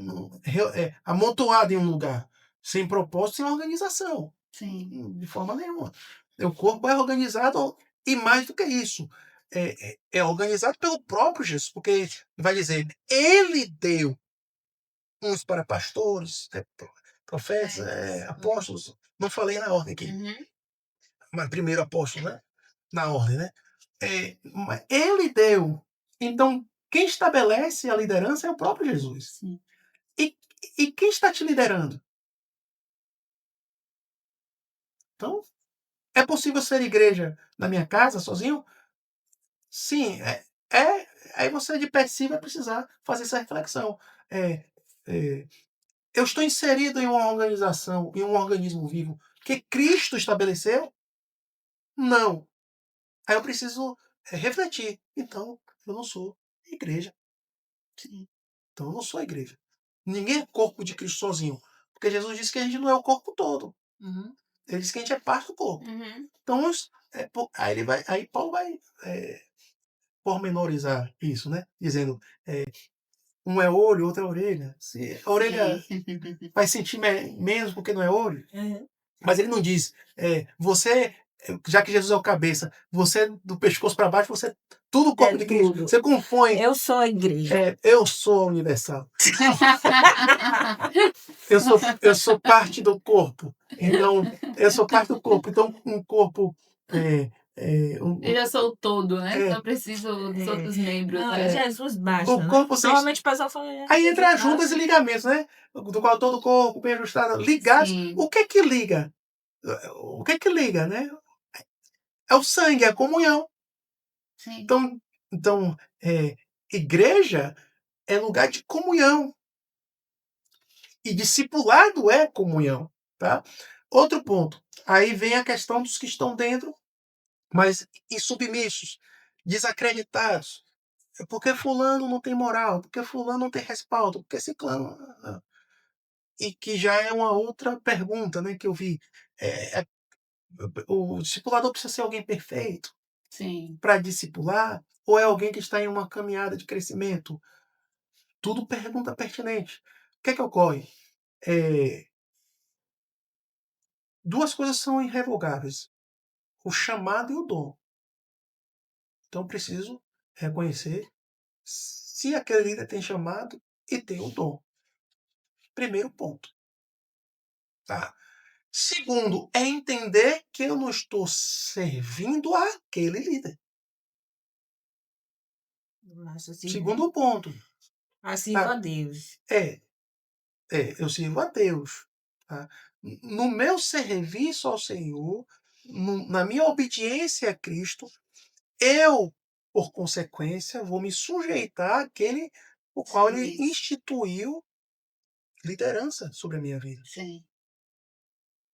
Amontoado em um lugar, sem propósito, sem organização. Sim. De forma nenhuma. O corpo é organizado e mais do que isso. É organizado pelo próprio Jesus, porque vai dizer, ele deu uns para pastores, profetas, apóstolos. Não falei na ordem aqui. Mas primeiro apóstolo, né? Na ordem, né? Mas ele deu. Então, quem estabelece a liderança é o próprio Jesus. Sim. E quem está te liderando? Então, é possível ser igreja na minha casa, sozinho? Sim, aí você de per si vai precisar fazer essa reflexão. eu estou inserido em uma organização, em um organismo vivo que Cristo estabeleceu? Não. Aí eu preciso refletir. Então, eu não sou igreja. Sim. Então, eu não sou igreja. Ninguém é corpo de Cristo sozinho. Porque Jesus disse que a gente não é o corpo todo. Uhum. Ele disse que a gente é parte do corpo. Uhum. Então, aí Paulo vai pormenorizar isso, né? Dizendo, um é olho, outro é orelha. Se a orelha Sim. vai sentir menos porque não é olho, Uhum. mas ele não diz, você, já que Jesus é o cabeça, você do pescoço para baixo, você é tudo o corpo É de Cristo. tudo. Você compõe, Eu sou a igreja. eu sou a universal. Eu sou parte do corpo. Então, eu sou parte do corpo. Então, um corpo. Eu já sou o todo, né? É. Só preciso dos É. outros membros, Não, né? Jesus basta, O né? corpo sem. Normalmente o pessoal fala. Aí entra as Jesus juntas e basta. ligamentos, né? Do qual todo o corpo bem ajustado, ligados. Sim. O que é que liga? O que é que liga, né? É o sangue, é a comunhão. Sim. Então, igreja é lugar de comunhão. E discipulado é comunhão, tá? Outro ponto. Aí vem a questão dos que estão dentro, mas insubmissos, desacreditados. Porque fulano não tem moral, porque fulano não tem respaldo, porque ciclano. E que já é uma outra pergunta, né, que eu vi. O discipulador precisa ser alguém perfeito Sim. para discipular, ou é alguém que está em uma caminhada de crescimento? Tudo pergunta pertinente. O que é que ocorre? Duas coisas são irrevogáveis: o chamado e o dom. Então, eu preciso reconhecer se aquele líder tem chamado e tem o dom. Primeiro ponto. Tá? Segundo, é entender que eu não estou servindo àquele líder. Nossa, sim. Segundo ponto. Assim Tá? a Deus. Eu sirvo a Deus. Tá? No meu serviço ao Senhor, na minha obediência a Cristo, eu, por consequência, vou me sujeitar àquele o qual ele Sim. instituiu liderança sobre a minha vida. Sim.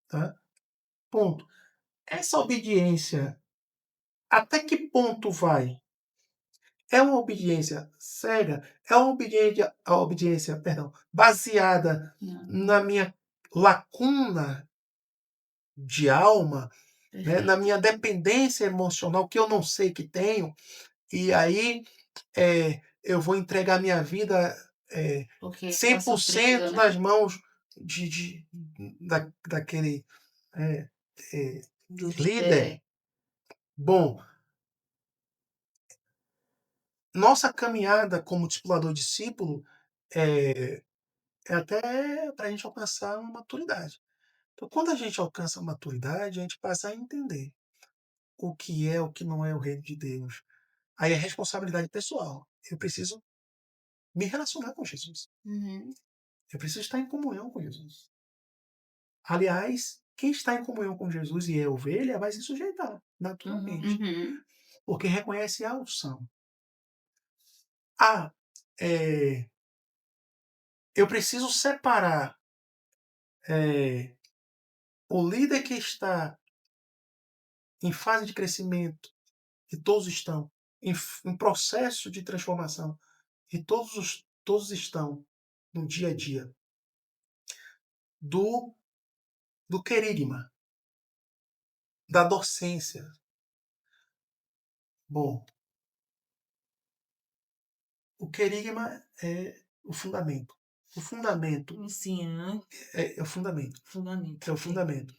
Tá? Ponto. Essa obediência, até que ponto vai? É uma obediência cega? É uma obediência, perdão, baseada Não. na minha lacuna de alma, né, na minha dependência emocional, que eu não sei que tenho, e aí eu vou entregar minha vida Porque tá 100% sofrendo, né? nas mãos daquele líder. É. Bom, nossa caminhada como discipulador discípulo é até para a gente alcançar uma maturidade. Então, quando a gente alcança a maturidade, a gente passa a entender o que é, o que não é o reino de Deus. Aí é responsabilidade pessoal. Eu preciso me relacionar com Jesus. Uhum. Eu preciso estar em comunhão com Jesus. Aliás, quem está em comunhão com Jesus e é ovelha vai se sujeitar, naturalmente. Uhum. Porque reconhece a unção. Ah, eu preciso separar o líder que está em fase de crescimento, e todos estão em processo de transformação, e todos estão no dia a dia, do querigma, da docência. Bom, o querigma é o fundamento. O fundamento Ensina, é o fundamento. fundamento. É o fundamento.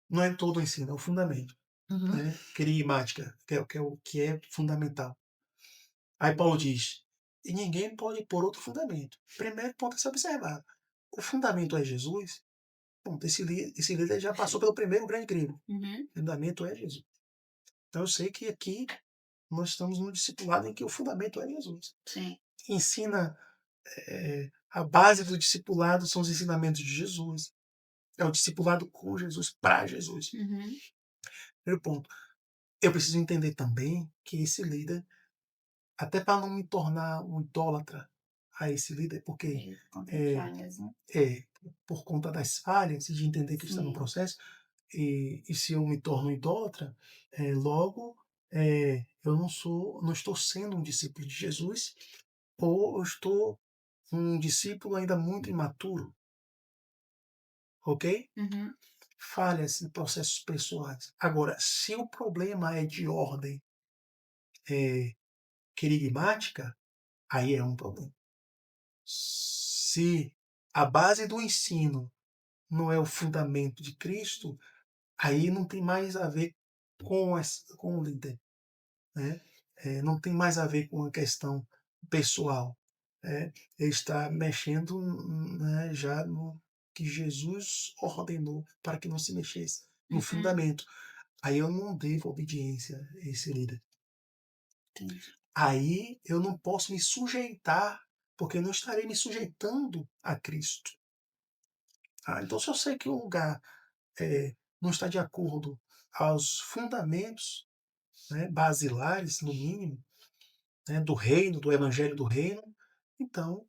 Não é todo o ensino, é o fundamento. Uhum. Né? Querigmática, que é o que é fundamental. Aí Paulo diz, e ninguém pode pôr outro fundamento. Primeiro ponto a ser observado. O fundamento é Jesus. Ponto. Esse líder já passou pelo primeiro grande crivo. Uhum. O fundamento é Jesus. Então eu sei que aqui nós estamos num discipulado em que o fundamento é Jesus. Sim. Ensina, a base do discipulado são os ensinamentos de Jesus. É o discipulado com Jesus, para Jesus. Uhum. Primeiro ponto. Eu preciso entender também que esse líder, até para não me tornar um idólatra, a esse líder, porque É, conta é, falhas, né? por conta das falhas, de entender que ele está no Sim. processo, e se eu me torno idólatra, logo eu não estou sendo um discípulo de Jesus, ou eu estou um discípulo ainda muito imaturo, ok? Uhum. Falhas em processos pessoais. Agora, se o problema é de ordem querigmática, aí é um problema. Se a base do ensino não é o fundamento de Cristo, aí não tem mais a ver com o líder, né? Não tem mais a ver com a questão pessoal. Ele está mexendo, né, já no que Jesus ordenou para que não se mexesse, no Uhum. fundamento. Aí eu não devo obediência a esse líder. Entendi. Aí eu não posso me sujeitar, porque eu não estarei me sujeitando a Cristo. Então, se eu sei que o lugar não está de acordo aos fundamentos, né, basilares, no mínimo, né, do reino, do evangelho do reino, então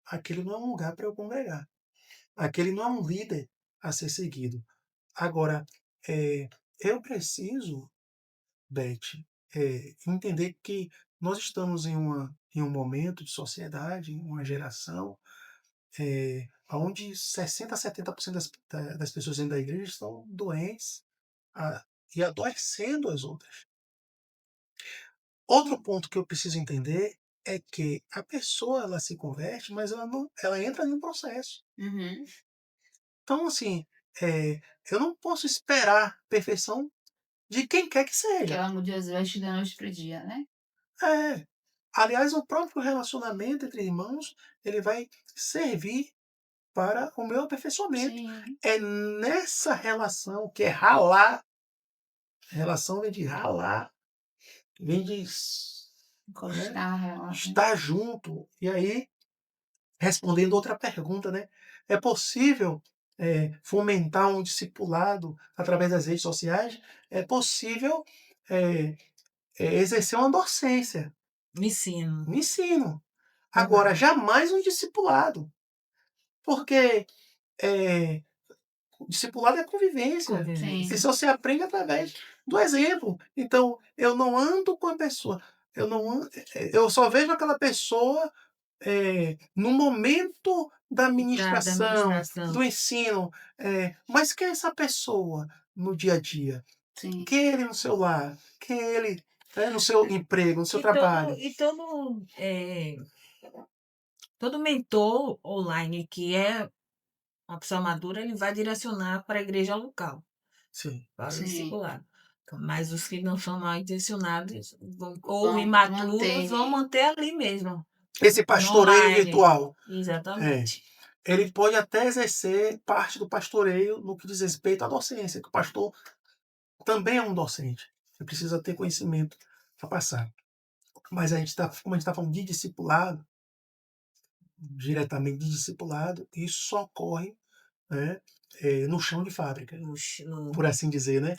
aquele não é um lugar para eu congregar. Aquele não é um líder a ser seguido. Agora, eu preciso, Beth, entender que nós estamos em um momento de sociedade, em uma geração, onde 60% a 70% das pessoas dentro da igreja estão doentes e adoecendo as outras. Outro ponto que eu preciso entender é que a pessoa ela se converte, mas ela entra em um processo. Uhum. Então, assim, eu não posso esperar perfeição de quem quer que Que seja. ela mude as vestes da noite pro dia, né? É. Aliás, o próprio relacionamento entre irmãos, ele vai servir para o meu aperfeiçoamento. Sim. É nessa relação que é ralar. A relação vem de ralar, vem de Encostar ela, né? estar junto. E aí, respondendo outra pergunta, né? É possível fomentar um discipulado através das redes sociais? É possível exercer uma docência, Me ensino. um ensino. Agora, Verdade. jamais um discipulado. Porque o discipulado é convivência. E Convivência. Sim. se você aprende através do exemplo. Então, eu não ando com a pessoa. Eu só vejo aquela pessoa no momento da Da ministração, administração. do ensino. Mas quem é essa pessoa no dia a dia? Sim. Quem é ele no seu lar? Quem é ele no seu emprego, no seu E trabalho? todo mentor online que é uma pessoa madura, ele vai direcionar para a igreja local, Sim. para o Sim. discipulado. Mas os que não são mal intencionados ou Vão imaturos vão manter. manter ali mesmo, Esse no pastoreio online. virtual, Exatamente. ele pode até exercer parte do pastoreio no que diz respeito à docência, que o pastor também é um docente. Você precisa ter conhecimento para passar. Mas como a gente está falando de discipulado, diretamente de discipulado, isso só ocorre, né, no chão de fábrica, por assim dizer, né?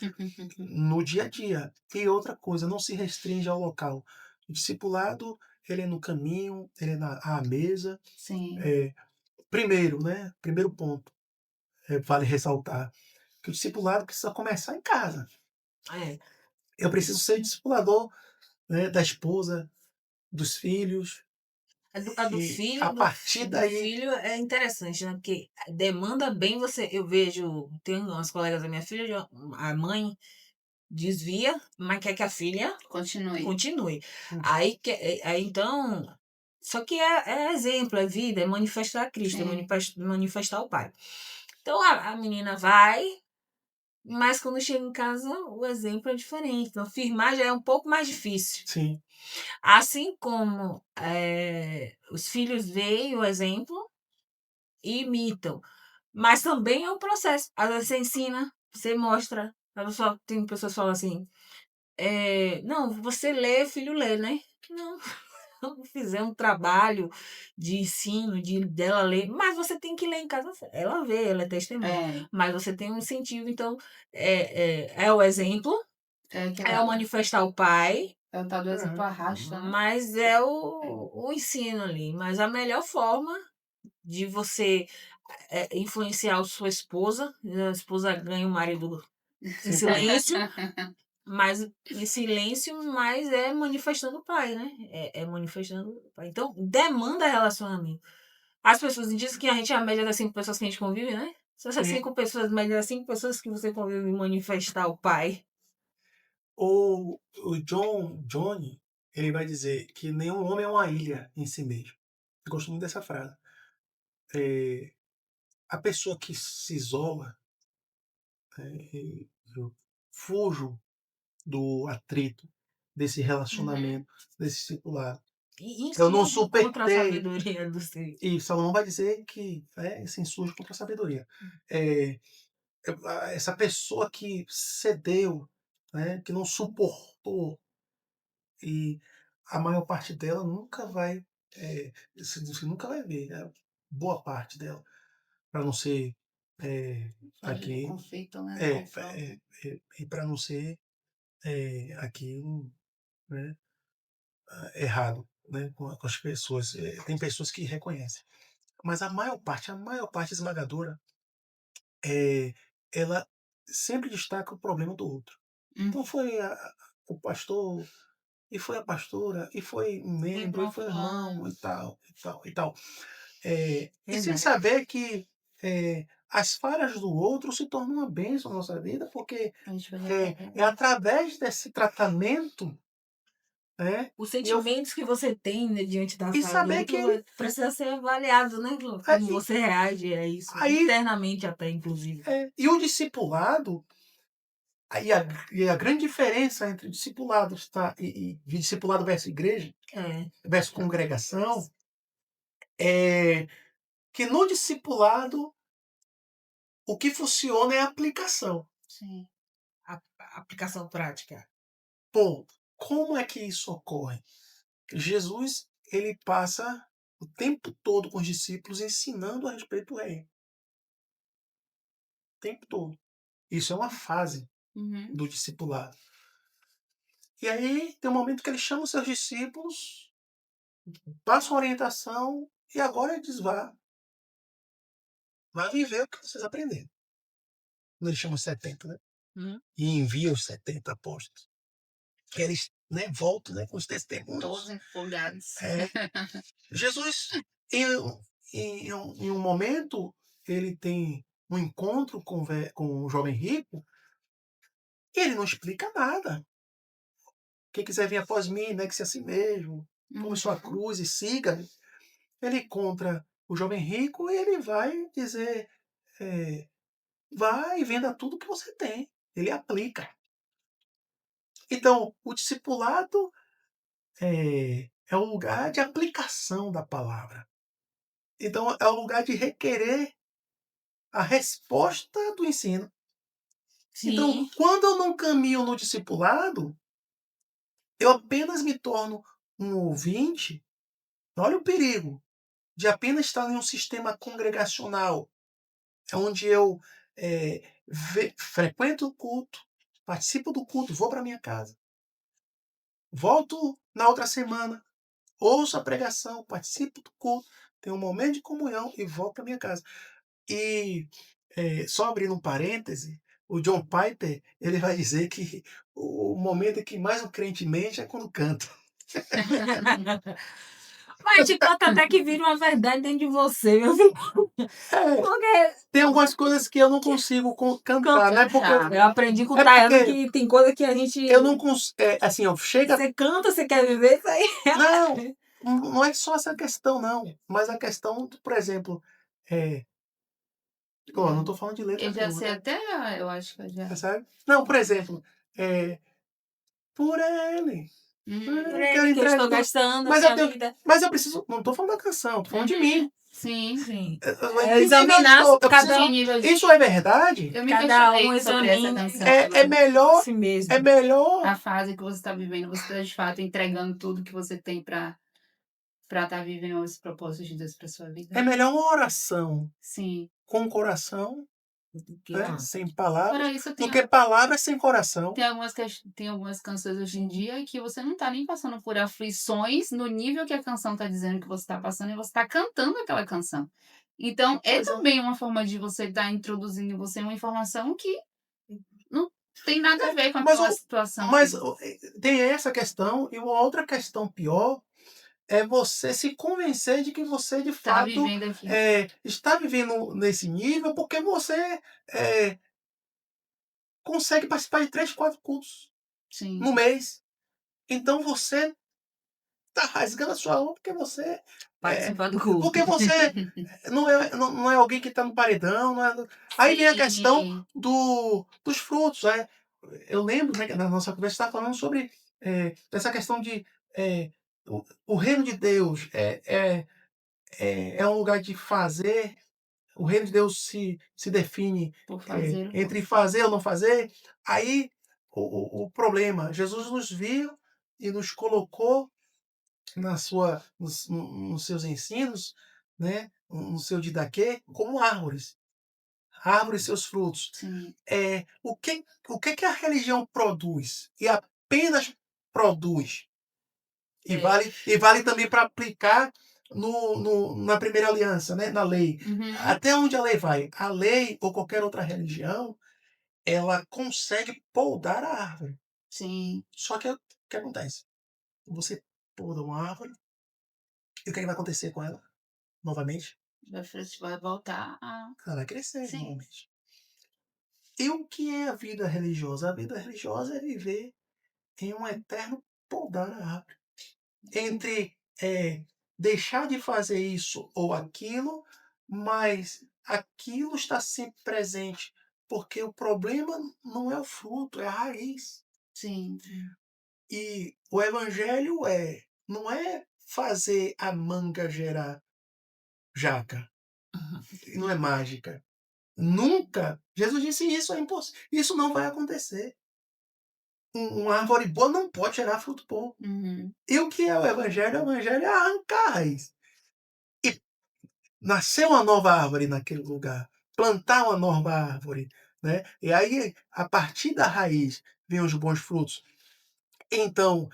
No dia a dia. E outra coisa, não se restringe ao local. O discipulado, ele é no caminho, ele é à mesa. Sim. Primeiro, né? Primeiro ponto, vale ressaltar que o discipulado precisa começar em casa. É. Eu preciso ser discipulador, né, da esposa, dos filhos, A do e filho, a partir do daí, filho é interessante, né? Porque demanda bem você. Eu vejo, tem umas colegas da minha filha, a mãe desvia, mas quer que a filha Continue. continue. Aí, então. Só que é exemplo, é vida, é manifestar Cristo, é Sim. manifestar o Pai. Então a menina vai, mas quando chega em casa o exemplo é diferente. Então, firmar já é um pouco mais difícil. sim, Assim como os filhos veem o exemplo e imitam. Mas também é um processo. Às vezes você ensina, você mostra. Tem pessoas que falam assim, não, você lê, filho lê, né? Não, não fizer um trabalho de ensino, dela ler, mas você tem que ler em casa. Ela vê, ela é testemunha. É. Mas você tem um incentivo, então, é o exemplo, É que é o manifestar o pai, É o tal do exemplo É. arrasta, né? Mas é o ensino ali. Mas a melhor forma de você influenciar a sua esposa, a esposa ganha o marido em silêncio, mas em silêncio, mas é manifestando o pai, né? É manifestando o pai. Então, demanda relacionamento. As pessoas dizem que a gente é a média das 5 pessoas que a gente convive, né? Se essas Sim. 5 pessoas, média das 5 pessoas que você convive manifestar o pai. O Johnny, ele vai dizer que nenhum homem é uma ilha em si mesmo. Eu gosto muito dessa frase. A pessoa que se isola, eu fujo do atrito, desse Uhum. relacionamento, desse discipulado. E Eu não insurge contra a suportei. sabedoria do ser. E Salomão vai dizer que se insurge contra a sabedoria. É, essa pessoa que cedeu, né, que não suportou, e a maior parte dela nunca vai, você nunca vai ver, né, boa parte dela, para não ser aqui, Conflito, né? é, Confronto. e para não ser aqui, né, errado, né, com as pessoas. Tem pessoas que reconhecem, mas a maior parte esmagadora, é, ela sempre destaca o problema do outro. Então foi o pastor, e foi a pastora, e foi um membro, e Irmão foi o irmão, fulano. e tal, e tal, e tal. E sem Verdade. saber que as falhas do outro se tornam uma bênção na nossa vida, porque A gente vai é através desse tratamento, né, Os e, eu, sentimentos que você tem, né, diante da e fala do saber que ele. outro precisa ser avaliado, né, Lu? Como Aí, você reage a isso, aí, internamente até, inclusive. e o discipulado. E a grande diferença entre discipulado e discipulado versus igreja, É, versus congregação, é que no discipulado o que funciona é a aplicação. Sim. a aplicação prática. Ponto. Como é que isso ocorre? Jesus, ele passa o tempo todo com os discípulos ensinando a respeito do reino. O tempo todo. Isso é uma fase Uhum. do discipulado. E aí tem um momento que ele chama os seus discípulos, passa uma orientação e agora ele diz: vá viver o que vocês aprenderam. Quando ele chama os 70, né? E envia os 70 apóstolos. Que eles, né, voltam, né, com os Todos testemunhos. empolgados. Jesus, em um momento, ele tem um encontro com o jovem rico e ele não explica nada. Quem quiser vir após mim, negue-se a si mesmo, tome sua cruz e siga. Ele encontra o jovem rico e ele vai dizer: vai e venda tudo que você tem. Ele aplica. Então, o discipulado é um lugar de aplicação da palavra. Então, é um lugar de requerer a resposta do ensino. Então, Sim. quando eu não caminho no discipulado, eu apenas me torno um ouvinte. Olha o perigo de apenas estar em um sistema congregacional, onde eu frequento o culto, participo do culto, vou para minha casa. Volto na outra semana, ouço a pregação, participo do culto, tenho um momento de comunhão e volto para minha casa. E só abrindo um parêntese, o John Piper, ele vai dizer que o momento em que mais o crente mente é quando canta. Mas a gente canta até que vira uma verdade dentro de você, meu filho. Porque Tem algumas coisas que eu não consigo cantar, né? Porque eu aprendi com o é Tayano porque que tem coisa que a gente. eu não consigo. Assim, chega. Você canta, você quer viver isso aí. Não é só essa questão, não. Mas a questão, por exemplo, não estou falando de letra Eu já nenhuma, sei até, eu acho que eu já. sabe? Não, por exemplo, por ele. Por Quero ele que eu entregar estou tudo. gastando a Mas minha eu tenho, vida. mas eu preciso. Não estou falando da canção, estou falando de mim. Sim. Sim. Em que nível eu Examinar estou? Eu cada preciso. um. nível de... Isso é verdade? Eu me Cada questionei um sobre essa examina canção. É melhor. si mesmo. É melhor. A fase que você está vivendo, você está de fato entregando tudo que você tem para estar vivendo esse propósito de Deus para sua vida. É melhor uma oração Sim. com o coração do que né? canto. Sem palavras, Fora isso, porque palavras sem coração. tem algumas canções hoje em dia que você não tá nem passando por aflições no nível que a canção tá dizendo que você tá passando e você tá cantando aquela canção. Então, é Pois é. também uma forma de você estar introduzindo em você uma informação que não tem nada a ver com Mas, aquela situação. mas tem essa questão, e uma outra questão pior é você se convencer de que você, de Tá fato, vivendo aqui. está vivendo nesse nível porque você consegue participar de 3, 4 cultos Sim. no mês. Então você está rasgando a sua alma porque você Participar do culto. porque você não é alguém que está no paredão. Não é... Aí vem a questão Sim. dos frutos. Eu lembro, né, que na nossa conversa estava falando sobre essa questão de o reino de Deus é um lugar de fazer. O reino de Deus se define Por fazer o entre fazer ou não fazer. Aí o problema, Jesus nos viu e nos colocou nos seus ensinos, né, no seu didaquê, como árvores. Árvores e seus frutos. Sim. O que a religião produz? E apenas produz. E vale também para aplicar na primeira aliança, né? Na lei. Uhum. Até onde a lei vai? A lei ou qualquer outra religião, ela consegue podar a árvore. Sim. Só que o que acontece? Você poda uma árvore, e o que vai acontecer com ela? Novamente? Vai voltar a. Ela vai crescer, Sim. novamente. E o que é a vida religiosa? A vida religiosa é viver em um eterno podar a árvore. Entre deixar de fazer isso ou aquilo, mas aquilo está sempre presente, porque o problema não é o fruto, é a raiz. Sim. E o evangelho não é fazer a manga gerar jaca, não é mágica. Nunca. Jesus disse isso é impossível. Isso não vai acontecer. Uma árvore boa não pode gerar fruto bom. Uhum. E o que é o evangelho? O evangelho é arrancar a raiz. Nascer uma nova árvore naquele lugar, plantar uma nova árvore, né? E aí, a partir da raiz, vêm os bons frutos. Então,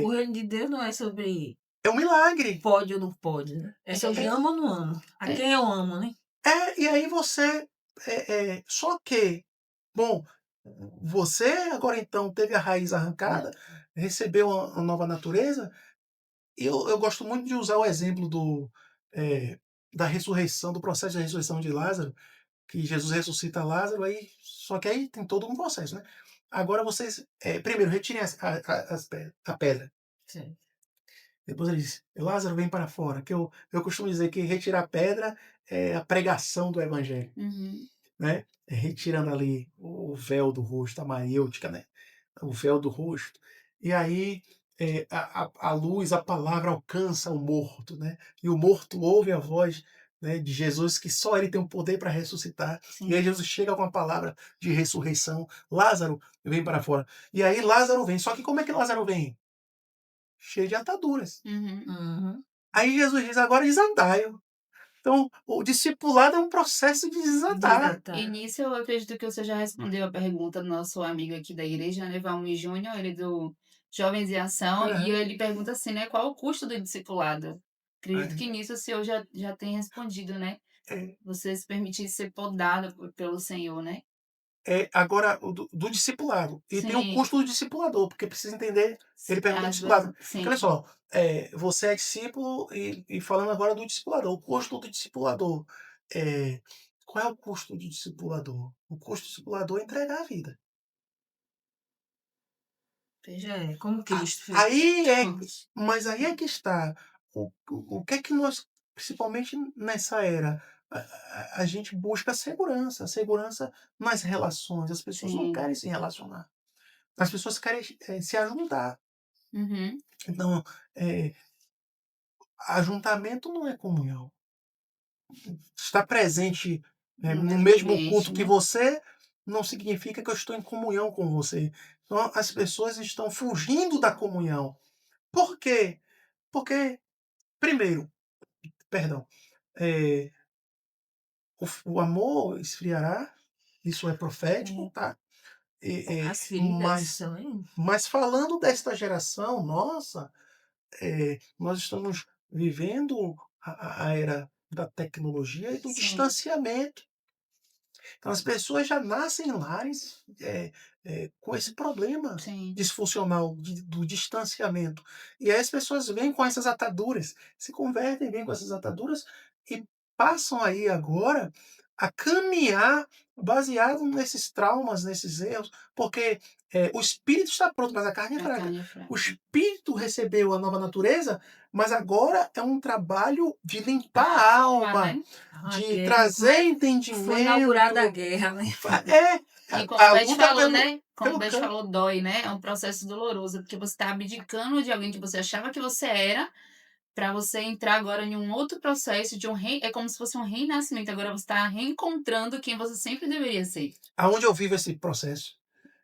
O reino de Deus não é sobre é um milagre. pode ou não pode, né? É sobre ama ou não ama. A quem eu amo, né? E aí você. Só que, bom, você agora então teve a raiz arrancada, recebeu uma nova natureza. E eu gosto muito de usar o exemplo da ressurreição, do processo de ressurreição de Lázaro, que Jesus ressuscita Lázaro, só que aí tem todo um processo, né? Agora vocês, primeiro, retirem a pedra. Sim. Depois ele diz, Lázaro, vem para fora. Que eu costumo dizer que retirar a pedra é a pregação do evangelho, Uhum. né? Retirando ali o véu do rosto, a maiêutica, né? O véu do rosto. E aí a luz, a palavra alcança o morto, né? E o morto ouve a voz, né, de Jesus, que só ele tem o poder para ressuscitar. Sim. E aí Jesus chega com a palavra de ressurreição. Lázaro vem para fora. E aí Lázaro vem. Só que como é que Lázaro vem? Cheio de ataduras. Uhum. Uhum. Aí Jesus diz, agora desandai. Então, o discipulado é um processo de desatar. E nisso eu acredito que você já respondeu a pergunta do nosso amigo aqui da igreja, né, Valmir Júnior, ele do Jovens em Ação, e ele pergunta assim, né, qual o custo do discipulado? Acredito que nisso o senhor já tem respondido, né? É. Você se permitir ser podado pelo Senhor, né? Agora, o do discipulado. E tem o Sim. custo do discipulador, porque precisa entender. Ele pergunta do As discipulado. duas, sim. Olha só, você é discípulo e falando agora do discipulador. O custo do discipulador. Qual é o custo do discipulador? O custo do discipulador é entregar a vida. Veja, como Cristo fez. Mas aí é que está. O que é que nós, principalmente nessa era, a gente busca segurança. Segurança nas relações. As pessoas não Sim. querem se relacionar. As pessoas querem se ajuntar. Uhum. Então, ajuntamento não é comunhão. Estar presente no mesmo culto que né? você não significa que eu estou em comunhão com você. Então, as pessoas estão fugindo da comunhão. Por quê? Porque, primeiro, perdão, o amor esfriará, isso é profético, É. tá? As feridas Mas, também. mas falando desta geração, nossa, nós estamos vivendo a era da tecnologia e do Sim, distanciamento. Então, as pessoas já nascem em lares com esse problema sim. disfuncional do distanciamento. E aí as pessoas vêm com essas ataduras, se convertem, vêm com essas ataduras e passam aí agora a caminhar baseado nesses traumas, nesses erros, porque o espírito está pronto, mas a carne é A fraca. carne é O fraca. espírito recebeu a nova natureza, mas agora é um trabalho de limpar A a alma, alma, né? A de guerra, trazer Foi entendimento. inaugurada a guerra, né? E como A o Beth luta falou, né? Como o pelo Beth campo. falou, dói, né? É um processo doloroso, porque você está abdicando de alguém que você achava que você era, para você entrar agora em um outro processo de é como se fosse um renascimento. Agora você está reencontrando quem você sempre deveria ser. Aonde eu vivo esse processo?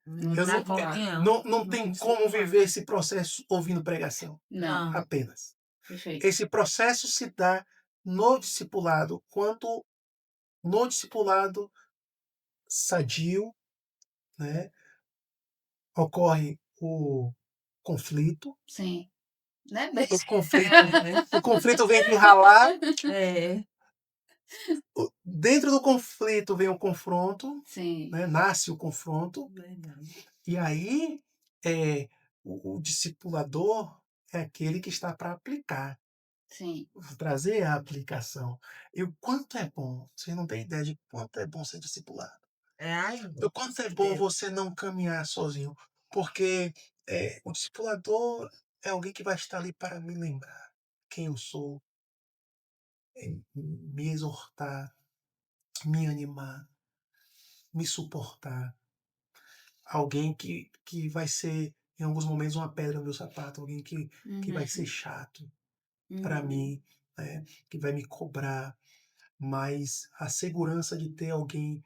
Não Eu tem Na não, comunhão. não Não tem consigo como mais. viver esse processo ouvindo pregação, Não, Não. apenas. perfeito. Esse processo se dá no discipulado, quando no discipulado sadio, né, ocorre o conflito. Sim. Né, Beth? O conflito vem de ralar. É. Dentro do conflito vem o confronto, Sim, né, nasce o confronto. Verdade. E aí, o discipulador é aquele que está para aplicar, sim. trazer a aplicação. E o quanto é bom, você não tem ideia de quanto é bom ser discipulado. Ai, O quanto é bom você não caminhar sozinho. Porque o discipulador é alguém que vai estar ali para me lembrar quem eu sou, me exortar, me animar, me suportar. Alguém que vai ser, em alguns momentos, uma pedra no meu sapato, alguém que vai ser Uhum, chato para uhum. mim, né, que vai me cobrar, mas a segurança de ter alguém,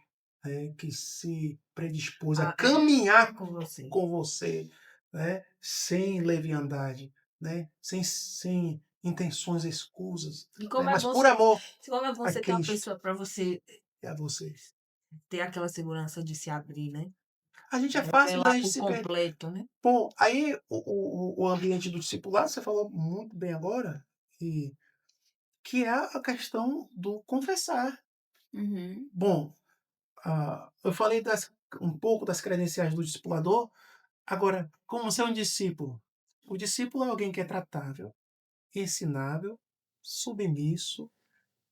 que se predispôs a caminhar com você. com você, né, sem leviandade, né, sem intenções escusas, E né, como é mas bom, por amor como é bom a você ter uma Cristo pessoa para você e a você. ter aquela segurança de se abrir, né? A gente é fácil da Revelar gente por se perder. completo, né? Bom, aí o ambiente do discipulado, você falou muito bem agora, e que é a questão do confessar. Uhum. Bom, eu falei um pouco das credenciais do discipulador, agora, como ser um discípulo? O discípulo é alguém que é tratável, ensinável, submisso,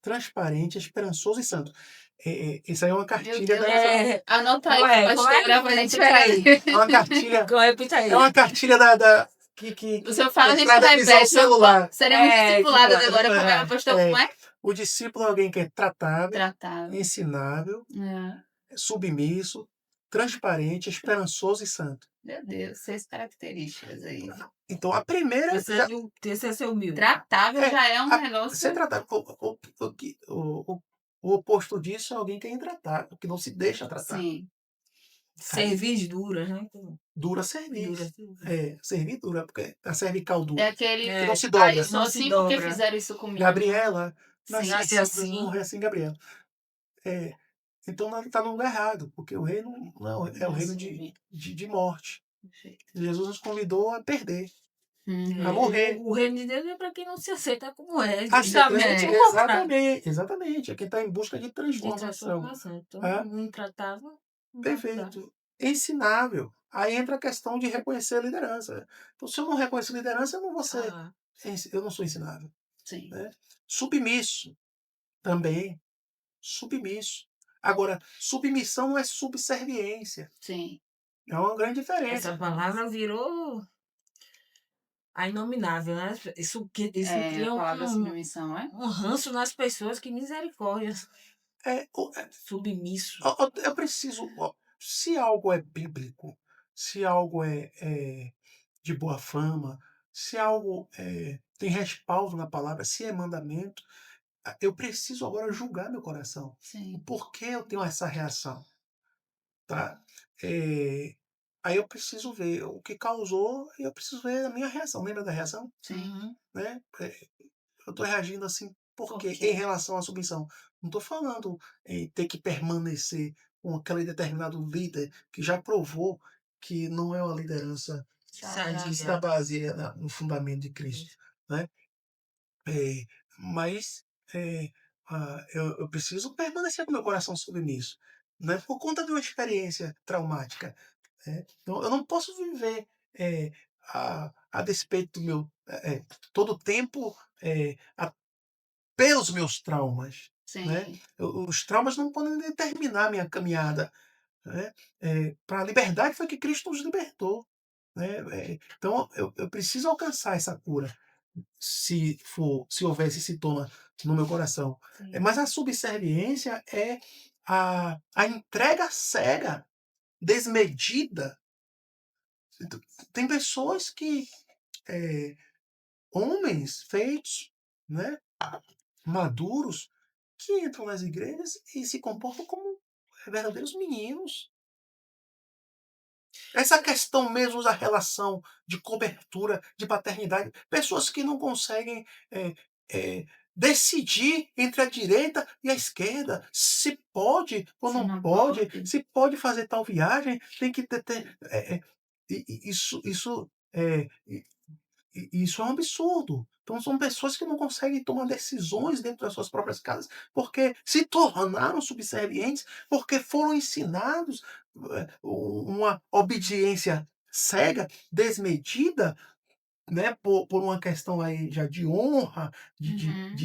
transparente, esperançoso e santo. Isso aí é uma Meu cartilha Deus, anota aí, Como é? pastora, pra gente Repita aí. é uma cartilha, Repita é aí. uma cartilha O que senhor fala, a gente traz da visão repete. celular. Seremos discipuladas Tipo, agora. Como é, pastor? Como É, é? o discípulo é alguém que é tratável, Tratável. ensinável, É. submisso, transparente, esperançoso e santo. Meu Deus, 6 características aí. Então, a primeira já precisa ser humilde. Tratável é já é um ser negócio. tratável. O oposto disso é alguém que é intratável, que não se deixa tratar. Sim, Aí, Cerviz duras, né? dura servir. Duras. Servir dura, porque a cervical é dura, aquele. que não se Ah, eu dobra. sou Não se assim porque dobra. fizeram isso comigo. Gabriela, nasci Sim, Nasce assim, assim. morrer assim, Gabriela. É, então está no lugar errado, porque o reino não é o não reino serve. de morte. Perfeito. Jesus nos convidou a perder, a Uhum. morrer. O reino de Deus é para quem não se aceita como é. Assim, Justamente o contrário. exatamente. É quem está em busca de De transformação. transformação. Então, É, intratável, não vai mudar. perfeito. Ensinável. Aí entra a questão de reconhecer a liderança. Então, se eu não reconheço liderança, eu não vou ser, Ah, eu não sou ensinável. Sim, Né? Submisso também. Submisso. Agora, submissão não é subserviência. sim. É uma grande essa diferença. palavra virou a inominável, né? Isso É, a cria palavra submissão, é? um ranço nas pessoas, que misericórdia. Submisso. Eu preciso. Se algo é bíblico, se algo é de boa fama, se algo tem respaldo na palavra, se é mandamento, eu preciso agora julgar meu coração. O Sim. porquê eu tenho essa reação. Tá? Eh, Aí eu preciso ver o que causou e eu preciso ver a minha reação. Lembra da reação? Sim. Uhum. Né? Eu estou reagindo assim Por Por quê? Em quê? relação à submissão. Não estou falando em ter que permanecer com aquele determinado líder que já provou que não é uma liderança que está Saudável. baseada no fundamento de Cristo, Isso. né? Eh, mas, eu preciso permanecer com meu coração submisso, né, por conta de uma experiência traumática, né. Então eu não posso viver, a despeito do meu todo o tempo, pelos meus traumas, né. Sim, Os traumas não podem determinar a minha caminhada, né. Para a liberdade foi que Cristo nos libertou, né. Então eu preciso alcançar essa cura. Se houver esse sintoma no meu coração. sim. Mas a subserviência é a entrega cega, desmedida. Então, tem pessoas que, eh, homens feitos, né, maduros, que entram nas igrejas e se comportam como verdadeiros meninos. Essa questão mesmo da relação de cobertura, de paternidade, pessoas que não conseguem, eh decidir entre a direita e a esquerda, se pode ou Se não não pode, pode? se pode fazer tal viagem, tem que ter isso é um absurdo. Então são pessoas que não conseguem tomar decisões dentro das suas próprias casas, porque se tornaram subservientes, porque foram ensinados, uma obediência cega, desmedida, né, por uma questão aí já de honra, Uhum.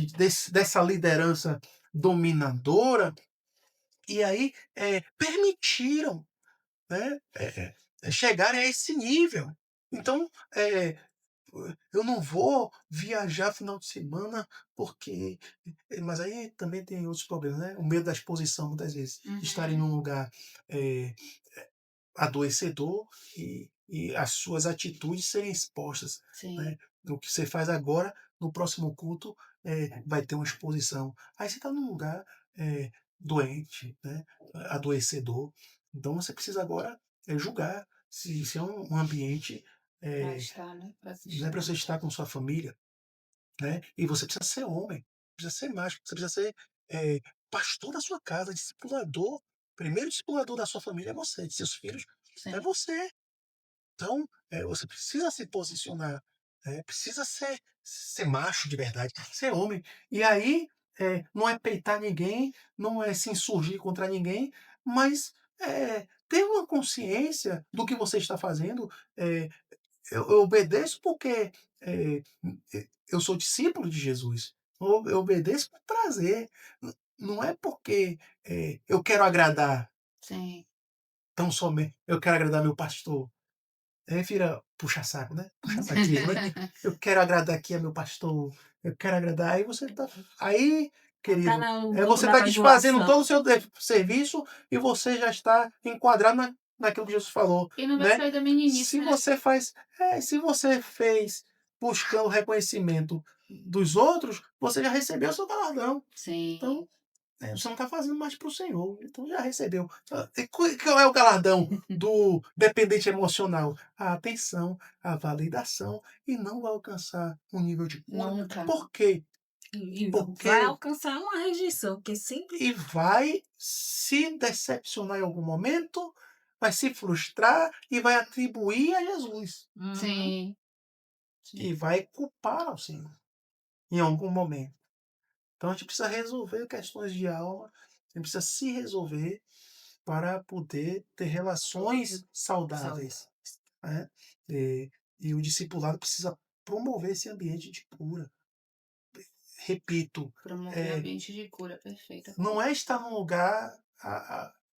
dessa liderança dominadora, e aí, permitiram, né, chegarem a esse nível. Então, eu não vou viajar final de semana porque mas aí também tem outros problemas, né, o medo da exposição muitas vezes, de estar em Uhum. um lugar, eh, adoecedor e as suas atitudes serem expostas, Sim. né. O que você faz agora, no próximo culto, vai ter uma exposição. Aí você está num lugar, doente, né, adoecedor. Então você precisa agora, julgar se é um ambiente, Pra eh estar, né, pra não é para assistir. você estar com sua família, né, e você precisa ser homem, precisa ser macho, você precisa ser, pastor da sua casa, discipulador. Primeiro discipulador da sua família é você, de seus filhos é Sim. você. Então, você precisa se posicionar, precisa ser macho de verdade, ser homem. E aí, não é peitar ninguém, não é se insurgir contra ninguém, mas, ter uma consciência do que você está fazendo. Eu obedeço porque, eu sou discípulo de Jesus. Eu obedeço por prazer, não é porque, eu quero agradar, Sim. tão somente eu quero agradar meu pastor. Aí vira puxa-saco, né, puxa-saquismo, né. Eu quero agradar aqui a meu pastor, eu quero agradar, aí você tá aí, Tá querido, no grupo você da está desfazendo bajulação. todo o seu serviço e você já está enquadrado naquilo que Jesus falou, E não vai né. sair da meninice, Se né? você faz se você fez buscando o reconhecimento dos outros, você já recebeu o seu galardão. Então, Sim. você não está fazendo mais para o Senhor, então já recebeu. E qual é o galardão do dependente emocional? A atenção, a validação, e não vai alcançar um nível de cura. Nunca. Por quê? E vai Porque alcançar uma rejeição, porque sempre e vai se decepcionar em algum momento, vai se frustrar e vai atribuir a Jesus, uhum. Sim. e Sim. vai culpar ao Senhor em algum momento. Então a gente precisa resolver questões de alma, a gente precisa se resolver para poder ter relações Saudável. saudáveis, né. E o discipulado precisa promover esse ambiente de cura. Repito, Promover eh, ambiente de cura, perfeita. não é estar num lugar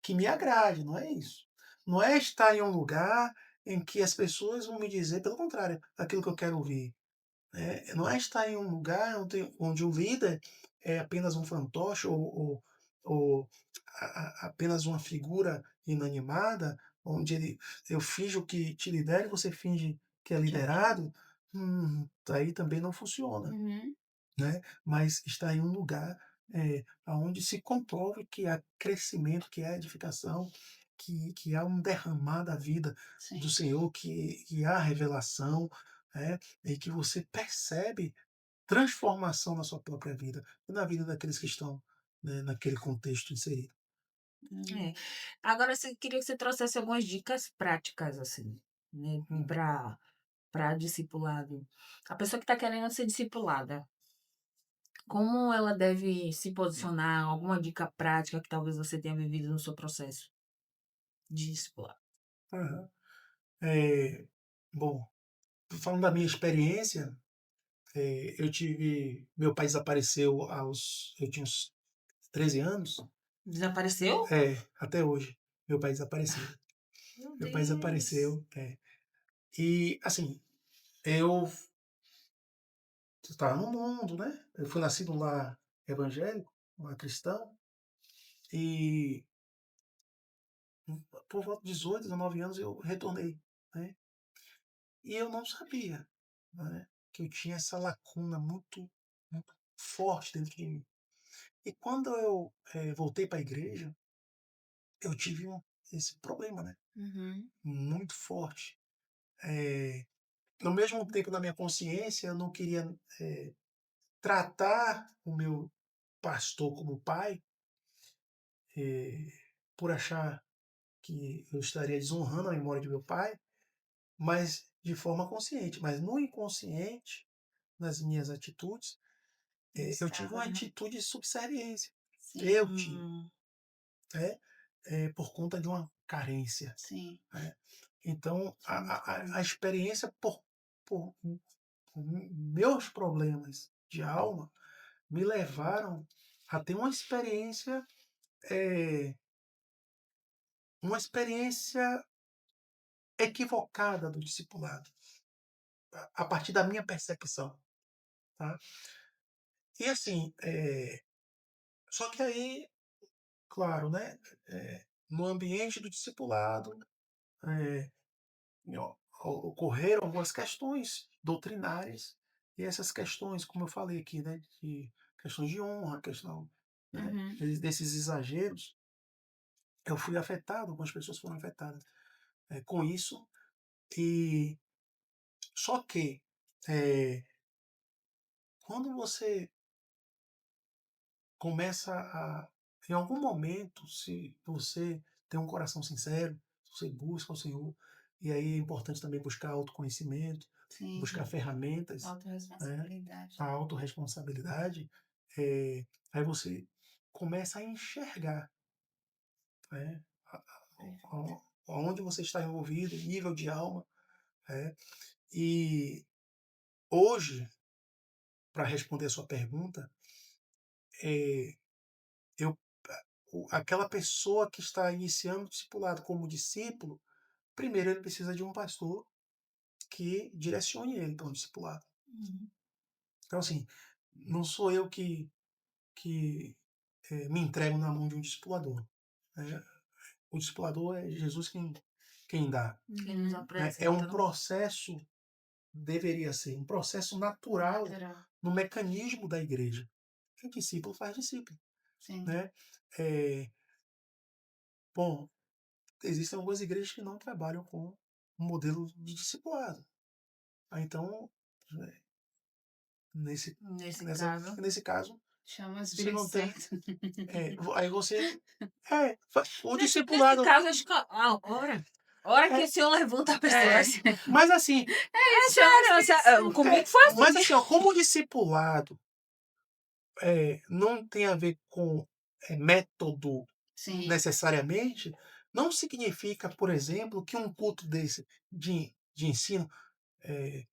que me agrade, não é isso. Não é estar em um lugar em que as pessoas vão me dizer, pelo contrário, aquilo que eu quero ouvir. Não é estar em um lugar onde o líder é apenas um fantoche ou apenas uma figura inanimada, onde eu finjo que te lidero e você finge que é Que é liderado, aí também não funciona, uhum. né? Mas estar em um lugar onde se comprove que há crescimento, que há edificação, que há um derramar da vida do Sim. Senhor, que há revelação, e que você percebe transformação na sua própria vida e na vida daqueles que estão, né, naquele contexto inserido. Hum. É. Agora, eu queria que você trouxesse algumas dicas práticas, assim, né, para discipulado. A pessoa que está querendo ser discipulada, como ela deve se posicionar? Alguma dica prática que talvez você tenha vivido no seu processo de discipulado? Aham. É, bom, falando da minha experiência, meu pai desapareceu eu tinha uns 13 anos, Desapareceu? até hoje, meu pai desapareceu. Meu Meu pai Deus! desapareceu, e assim, eu estava no mundo, né? Eu fui nascido num lar evangélico, um lar cristão, e por volta de 18, 19 anos eu retornei, né? E eu não sabia, né, que eu tinha essa lacuna muito forte dentro de mim. E quando eu voltei para a igreja, eu tive esse problema, né? Uhum. Muito forte. Eh, no mesmo tempo, na minha consciência, eu não queria tratar o meu pastor como pai, eh, por achar que eu estaria desonrando a memória de meu pai, mas de forma consciente. Mas no inconsciente, nas minhas atitudes, eu tive Estava, uma né? atitude de subserviência. Sim, Eu tive, Hum, né? Por conta de uma carência, sim. né? Então, Isso é muito a comum. experiência por meus problemas de alma me levaram a ter eh, uma experiência equivocada do discipulado, a partir da minha percepção, tá? E assim, só que aí, claro, né, no ambiente do discipulado, eh, ocorreram algumas questões doutrinárias, e essas questões, como eu falei aqui, né, de questões de honra, questão, né, Uhum. desses exageros, eu fui afetado, algumas pessoas foram afetadas com isso, e só que eh, quando você começa em algum momento, se você tem um coração sincero, você busca o Senhor, e aí é importante também buscar autoconhecimento, Sim. buscar ferramentas, né, Autorresponsabilidade. a autorresponsabilidade, aí você começa a enxergar, né, Perfeito. onde você está envolvido, nível de alma, né, e hoje, para responder a sua pergunta, eh, eu aquela pessoa que está iniciando o discipulado como discípulo, primeiro ele precisa de um pastor que direcione ele para o discipulado. Uhum. Então, assim, não sou eu que me entrego na mão de um discipulador, né? O discipulador é Jesus quem dá, quem nos Uhum. né? É apresenta, um né? processo, deveria ser, um processo natural Natural. no mecanismo da igreja. Que discípulo faz discípulo, Sim. né? É, bom, existem algumas igrejas que não trabalham com um modelo de discipulado. Então, né, nesse, Nesse caso. nesse caso, Chama o você Espírito não tem. Santo. Aí você. O Nesse discipulado. caso, acho que a hora que É, o senhor levanta a pessoa É, assim. mas assim, é É isso, chama o sério, Espírito Santo. comigo foi assim. mas assim, ó, como o discipulado não tem a ver com método Sim, necessariamente, não significa, por exemplo, que um culto desse de ensino, é,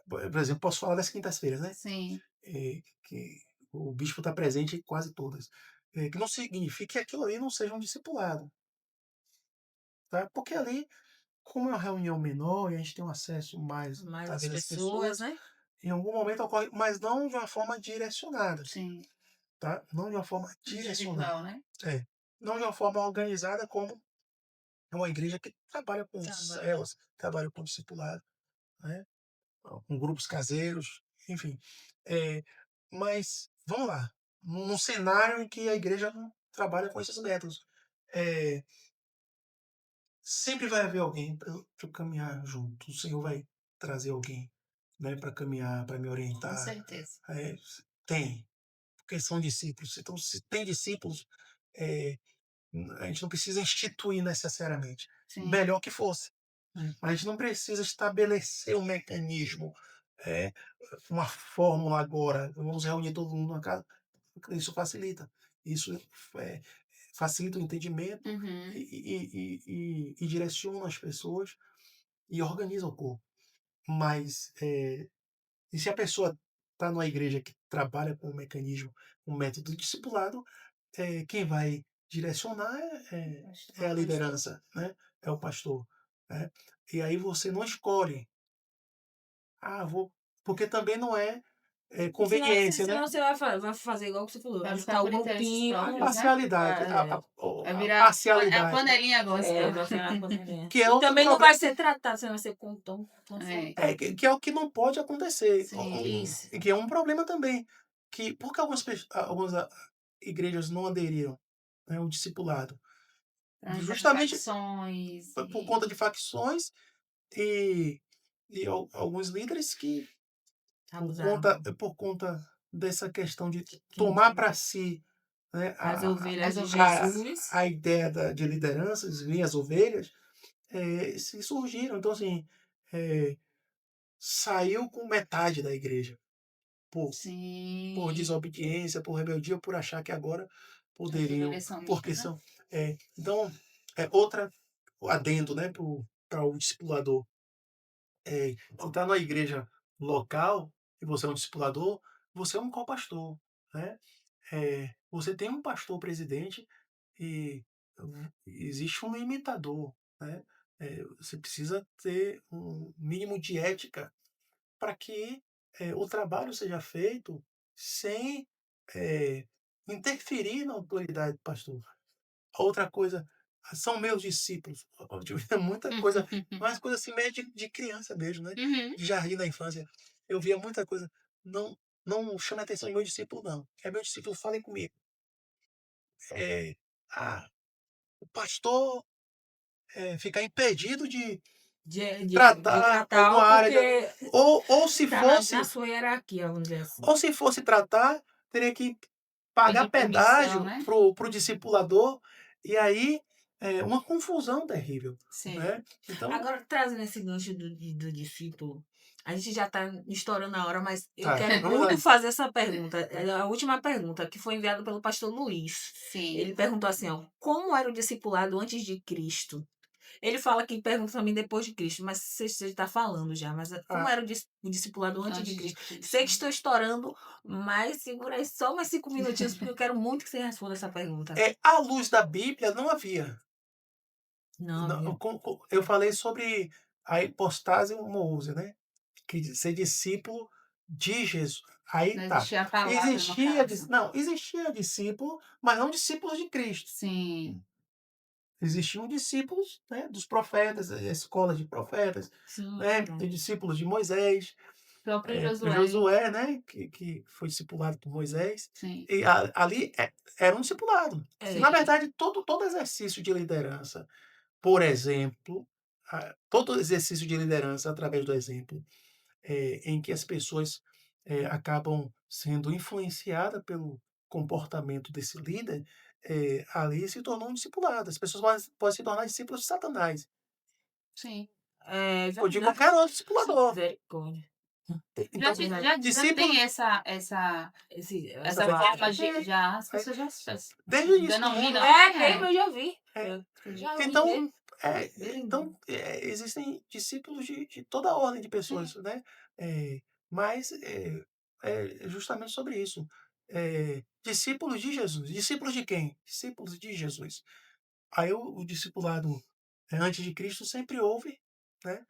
por exemplo, posso falar das quintas-feiras, né? sim. Que o bispo está presente em quase todas. Que não significa que aquilo ali não seja um discipulado, tá? Porque ali, como é uma reunião menor e a gente tem um acesso mais, Mas as talvez, às pessoas, pessoas, né? em algum momento ocorre, mas não de uma forma direcionada, Sim. tá? Não de uma forma direcionada. Individual, né? É. Não de uma forma organizada como é uma igreja que trabalha com Trabalho. células, trabalha com discipulado, né? Com grupos caseiros, enfim. É, mas, vamos lá, num cenário em que a igreja não trabalha com esses métodos, é, sempre vai haver alguém para eu caminhar junto. O Senhor vai trazer alguém, né, para caminhar, para me Com orientar. certeza. Tem, porque são discípulos. Então, se tem discípulos, eh, a gente não precisa instituir necessariamente. Sim. Melhor que fosse. Mas a gente não precisa estabelecer um mecanismo, eh, uma fórmula agora. Vamos reunir todo mundo na casa. Isso facilita. Isso eh, facilita o entendimento Uhum. e direciona as pessoas e organiza o corpo. Mas, e se a pessoa está numa igreja que trabalha com um mecanismo, um método discipulado, quem vai direcionar é a liderança, né? É o pastor, né? E aí você não escolhe, vou, porque também não é Senão, conveniência, né? senão você vai fazer igual que você falou, Vai juntar ficar o por interesses grupinho. A próprios, né? parcialidade, É, Vai a virar a parcialidade, panelinha gospel. vai ser uma pandemia. que é E outro também não vai problema, ser tratado, você vai ser tão É. focado. que é o que não pode acontecer, Sim. Isso. que é um problema também, que porque algumas igrejas não aderiram, né, ao discipulado, Pra não entrar em justamente facções por e conta de facções e, alguns líderes que Abusaram. por conta dessa questão de Quem- tomar para si, né, As ovelhas de a, Jesus. a ideia de lideranças, as ovelhas, se surgiram. Então, assim, saiu com metade da igreja por sim. desobediência, por rebeldia, por achar que agora As poderiam, ovelhas são porque minhas, né? são. Então, outra adendo, né, para o discipulador. Se está numa igreja local e você é um discipulador, você é um co-pastor, né? Você tem um pastor presidente e existe um limitador, né? Você precisa ter um mínimo de ética para que o trabalho seja feito sem interferir na autoridade do pastor. Outra coisa, são meus discípulos. Eu via muita coisa, mais coisa assim, meio de criança mesmo, né? Uhum. De jardim da infância. Eu via muita coisa. Não, não chame a atenção de meu discípulo, não. É meu discípulo, falem comigo. É, o pastor ficar impedido De tratar tratar, alguma área. porque Ou se tá na fosse, sua hierarquia, vamos dizer assim. ou se fosse tratar, teria que pagar Pedir permissão, pedágio né? pro discipulador, e aí uma confusão terrível, Sim. né? Então, Agora, trazendo esse gancho do discípulo, a gente já está estourando a hora, mas eu tá, quero vamos muito lá. fazer essa pergunta. É a última pergunta, que foi enviada pelo pastor Luiz. Sim. Ele perguntou assim, ó, como era o discipulado antes de Cristo? Ele fala que pergunta também depois de Cristo, mas você está falando já, mas como Ah, era o discipulado antes de Antes de Cristo? Cristo. Sei que estou estourando, mas segura aí só mais 5 minutinhos, porque eu quero muito que você responda essa pergunta. à luz da Bíblia, não havia. Não, viu? Eu falei sobre a hipostase homoousia, né? Que ser discípulo de Jesus. Aí Não tá. existia a palavra, no caso. Não, existia discípulo, mas não discípulos de Cristo. Sim. Existiam discípulos, né, dos profetas, a escola de profetas, Sim, né, verdade. e discípulos de Moisés, O próprio Josué. Josué, né, que foi discipulado por Moisés, Sim. e ali era um discipulado. É, Na verdade, todo exercício de liderança, por exemplo, todo exercício de liderança através do exemplo, em que as pessoas acabam sendo influenciadas pelo comportamento desse líder, ali se tornou um discipulado. As pessoas podem se tornar discípulos de Satanás, Sim. é ou de verdade. qualquer outro discipulador. Misericórdia. Então, Verdade. Já discípulo tem essa Essa forma de. é, Já, as é, pessoas já desde o início do mundo. denominam. tem, eu já vi. É, Eu já vi então, mesmo. existem discípulos de toda a ordem de Sim. pessoas, né? Mas é justamente sobre isso. Discípulos de Jesus. Discípulos de quem? Discípulos de Jesus. Aí o discipulado antes de Cristo sempre houve, né?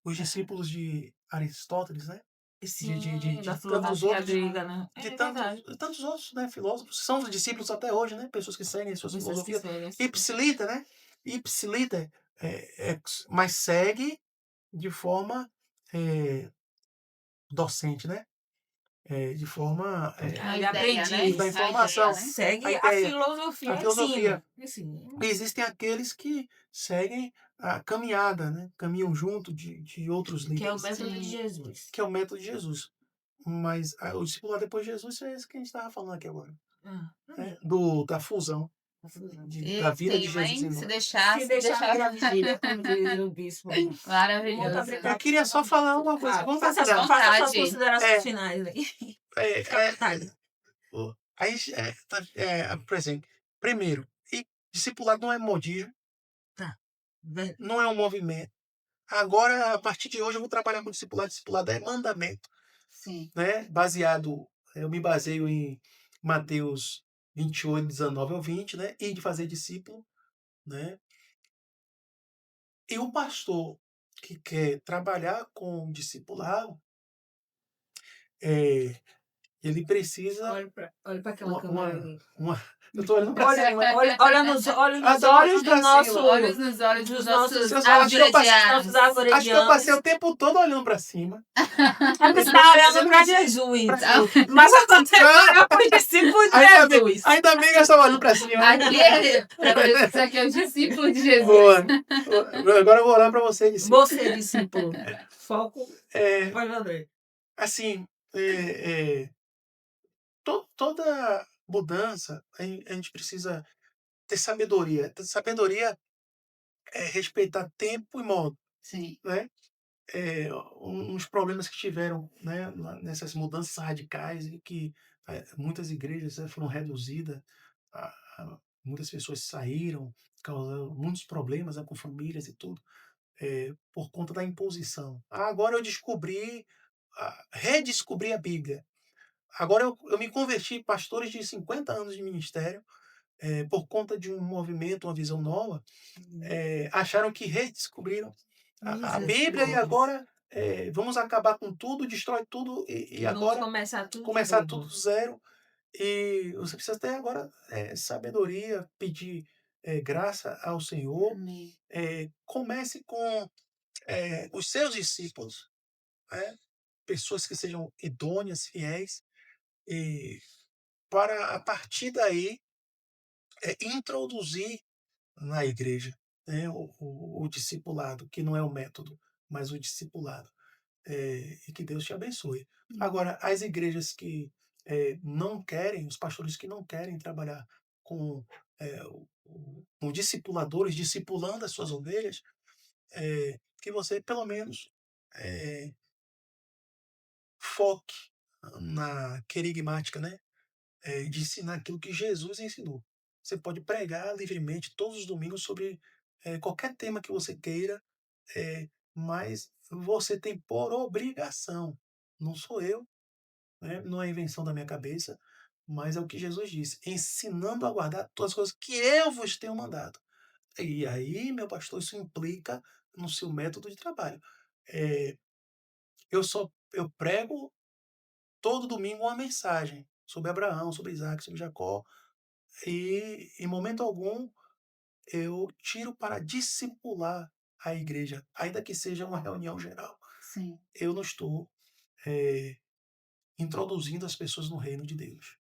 Os discípulos de Aristóteles, né? Sim, da De tantos filosofia outros, grega, né? de É tantos, verdade. tantos outros, né, filósofos, são os discípulos até hoje, né? Pessoas que seguem suas Pessoas que filosofias. seguem assim. Ipsilita, né? Ipsilita, mas segue de forma docente, né? de forma A De ideia, né? aprendiz. da A informação. ideia, né? Segue A a ideia, filosofia a em filosofia. cima. E existem aqueles que seguem a caminhada, né? Caminham junto de outros Que é o líderes, método de Sim. Jesus. que é o método de Jesus. Mas o discipulado depois de Jesus é esse que a gente estava falando aqui agora, Ah, né? Da fusão da E vida de tema, Jesus em hein? Se nós. deixar, Se se deixar deixar. virar vigília, como diz o bispo. Muito Maravilhoso. obrigada. Eu queria só falar uma coisa. Claro, Vamos faça terminar. suas Vontade. considerações É, finais aí. é, Fica à é, vontade. aí, por exemplo, primeiro, discipulado não é modismo, Tá. Ve- não é um movimento. Agora, a partir de hoje, eu vou trabalhar com discipulado. Discipulado é mandamento, Sim. né? Eu me baseio em Mateus 28, 19 ao 20, né? E de fazer discípulo, né? E o pastor que quer trabalhar com discipulado, é, ele precisa Olha pra aquela câmera ali. eu tô olhando pra cima. Olha nos olhos Olhos do pra nosso. cima. Olhos nos olhos Dos dos nossos nossos Seus olhos, acho que eu passei- arvoredianos. nossos arvoredianos. Acho que eu passei o tempo todo olhando pra cima. É porque você tá olhando pra Jesus. Pra cima. Mas eu tô tentando olhar pro discípulo de Ainda bem, Jesus. ainda bem que eu estava olhando pra cima. Isso aqui é o discípulo de Jesus. Boa. Agora eu vou olhar pra você, discípulo. Você, discípulo. Foco. É, Vai, André. assim, toda mudança, a gente precisa ter sabedoria. Sabedoria é respeitar tempo e modo, Sim. né? Uns problemas que tiveram, né, nessas mudanças radicais e que muitas igrejas, né, foram reduzidas, muitas pessoas saíram, causando muitos problemas, né, com famílias e tudo, por conta da imposição. Agora eu redescobri a Bíblia. Agora eu me converti, pastores de 50 anos de ministério, por conta de um movimento, uma visão nova, acharam que redescobriram a Bíblia e agora vamos acabar com tudo, destrói tudo e Vamos agora começar tudo de começar novo. tudo do zero. E você precisa ter agora sabedoria, pedir graça ao Senhor. Amém. Comece com os seus discípulos, né? Pessoas que sejam idôneas, fiéis, e para a partir daí introduzir na igreja, né, o discipulado, que não é o método, mas o discipulado. E que Deus te abençoe. Agora, as igrejas que não querem, os pastores que não querem trabalhar com, com discipuladores, discipulando as suas ovelhas, que você, pelo menos, foque na querigmática, né? De ensinar aquilo que Jesus ensinou. Você pode pregar livremente todos os domingos sobre qualquer tema que você queira, mas você tem por obrigação, não sou eu, né? Não é invenção da minha cabeça, mas é o que Jesus disse, ensinando a guardar todas as coisas que eu vos tenho mandado. E aí, meu pastor, isso implica no seu método de trabalho. Eh, eu prego todo domingo uma mensagem sobre Abraão, sobre Isaac, sobre Jacó, e em momento algum eu tiro para discipular a igreja, ainda que seja uma reunião geral. Sim. Eu não estou introduzindo as pessoas no reino de Deus.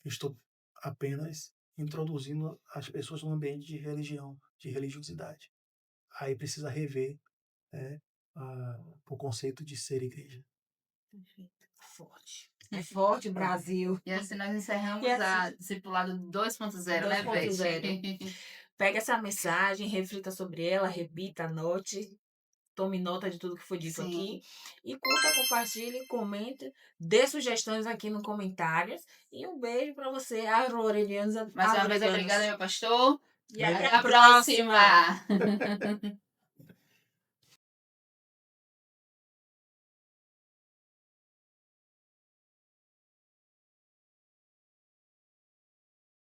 Eu estou apenas introduzindo as pessoas num ambiente de religião, de religiosidade. Aí precisa rever, né, o conceito de ser igreja. Forte. É forte, Brasil. E assim nós encerramos E assim- a Discipulado 2.0, né, 2.0. Beth? Pega essa mensagem, reflita sobre ela, repita, anote, tome nota de tudo que foi dito Sim. aqui. E curta, compartilhe, comente, dê sugestões aqui nos comentários. E um beijo pra você, Aurelianos. Mais uma vez, obrigada, meu pastor. E Até até a próxima!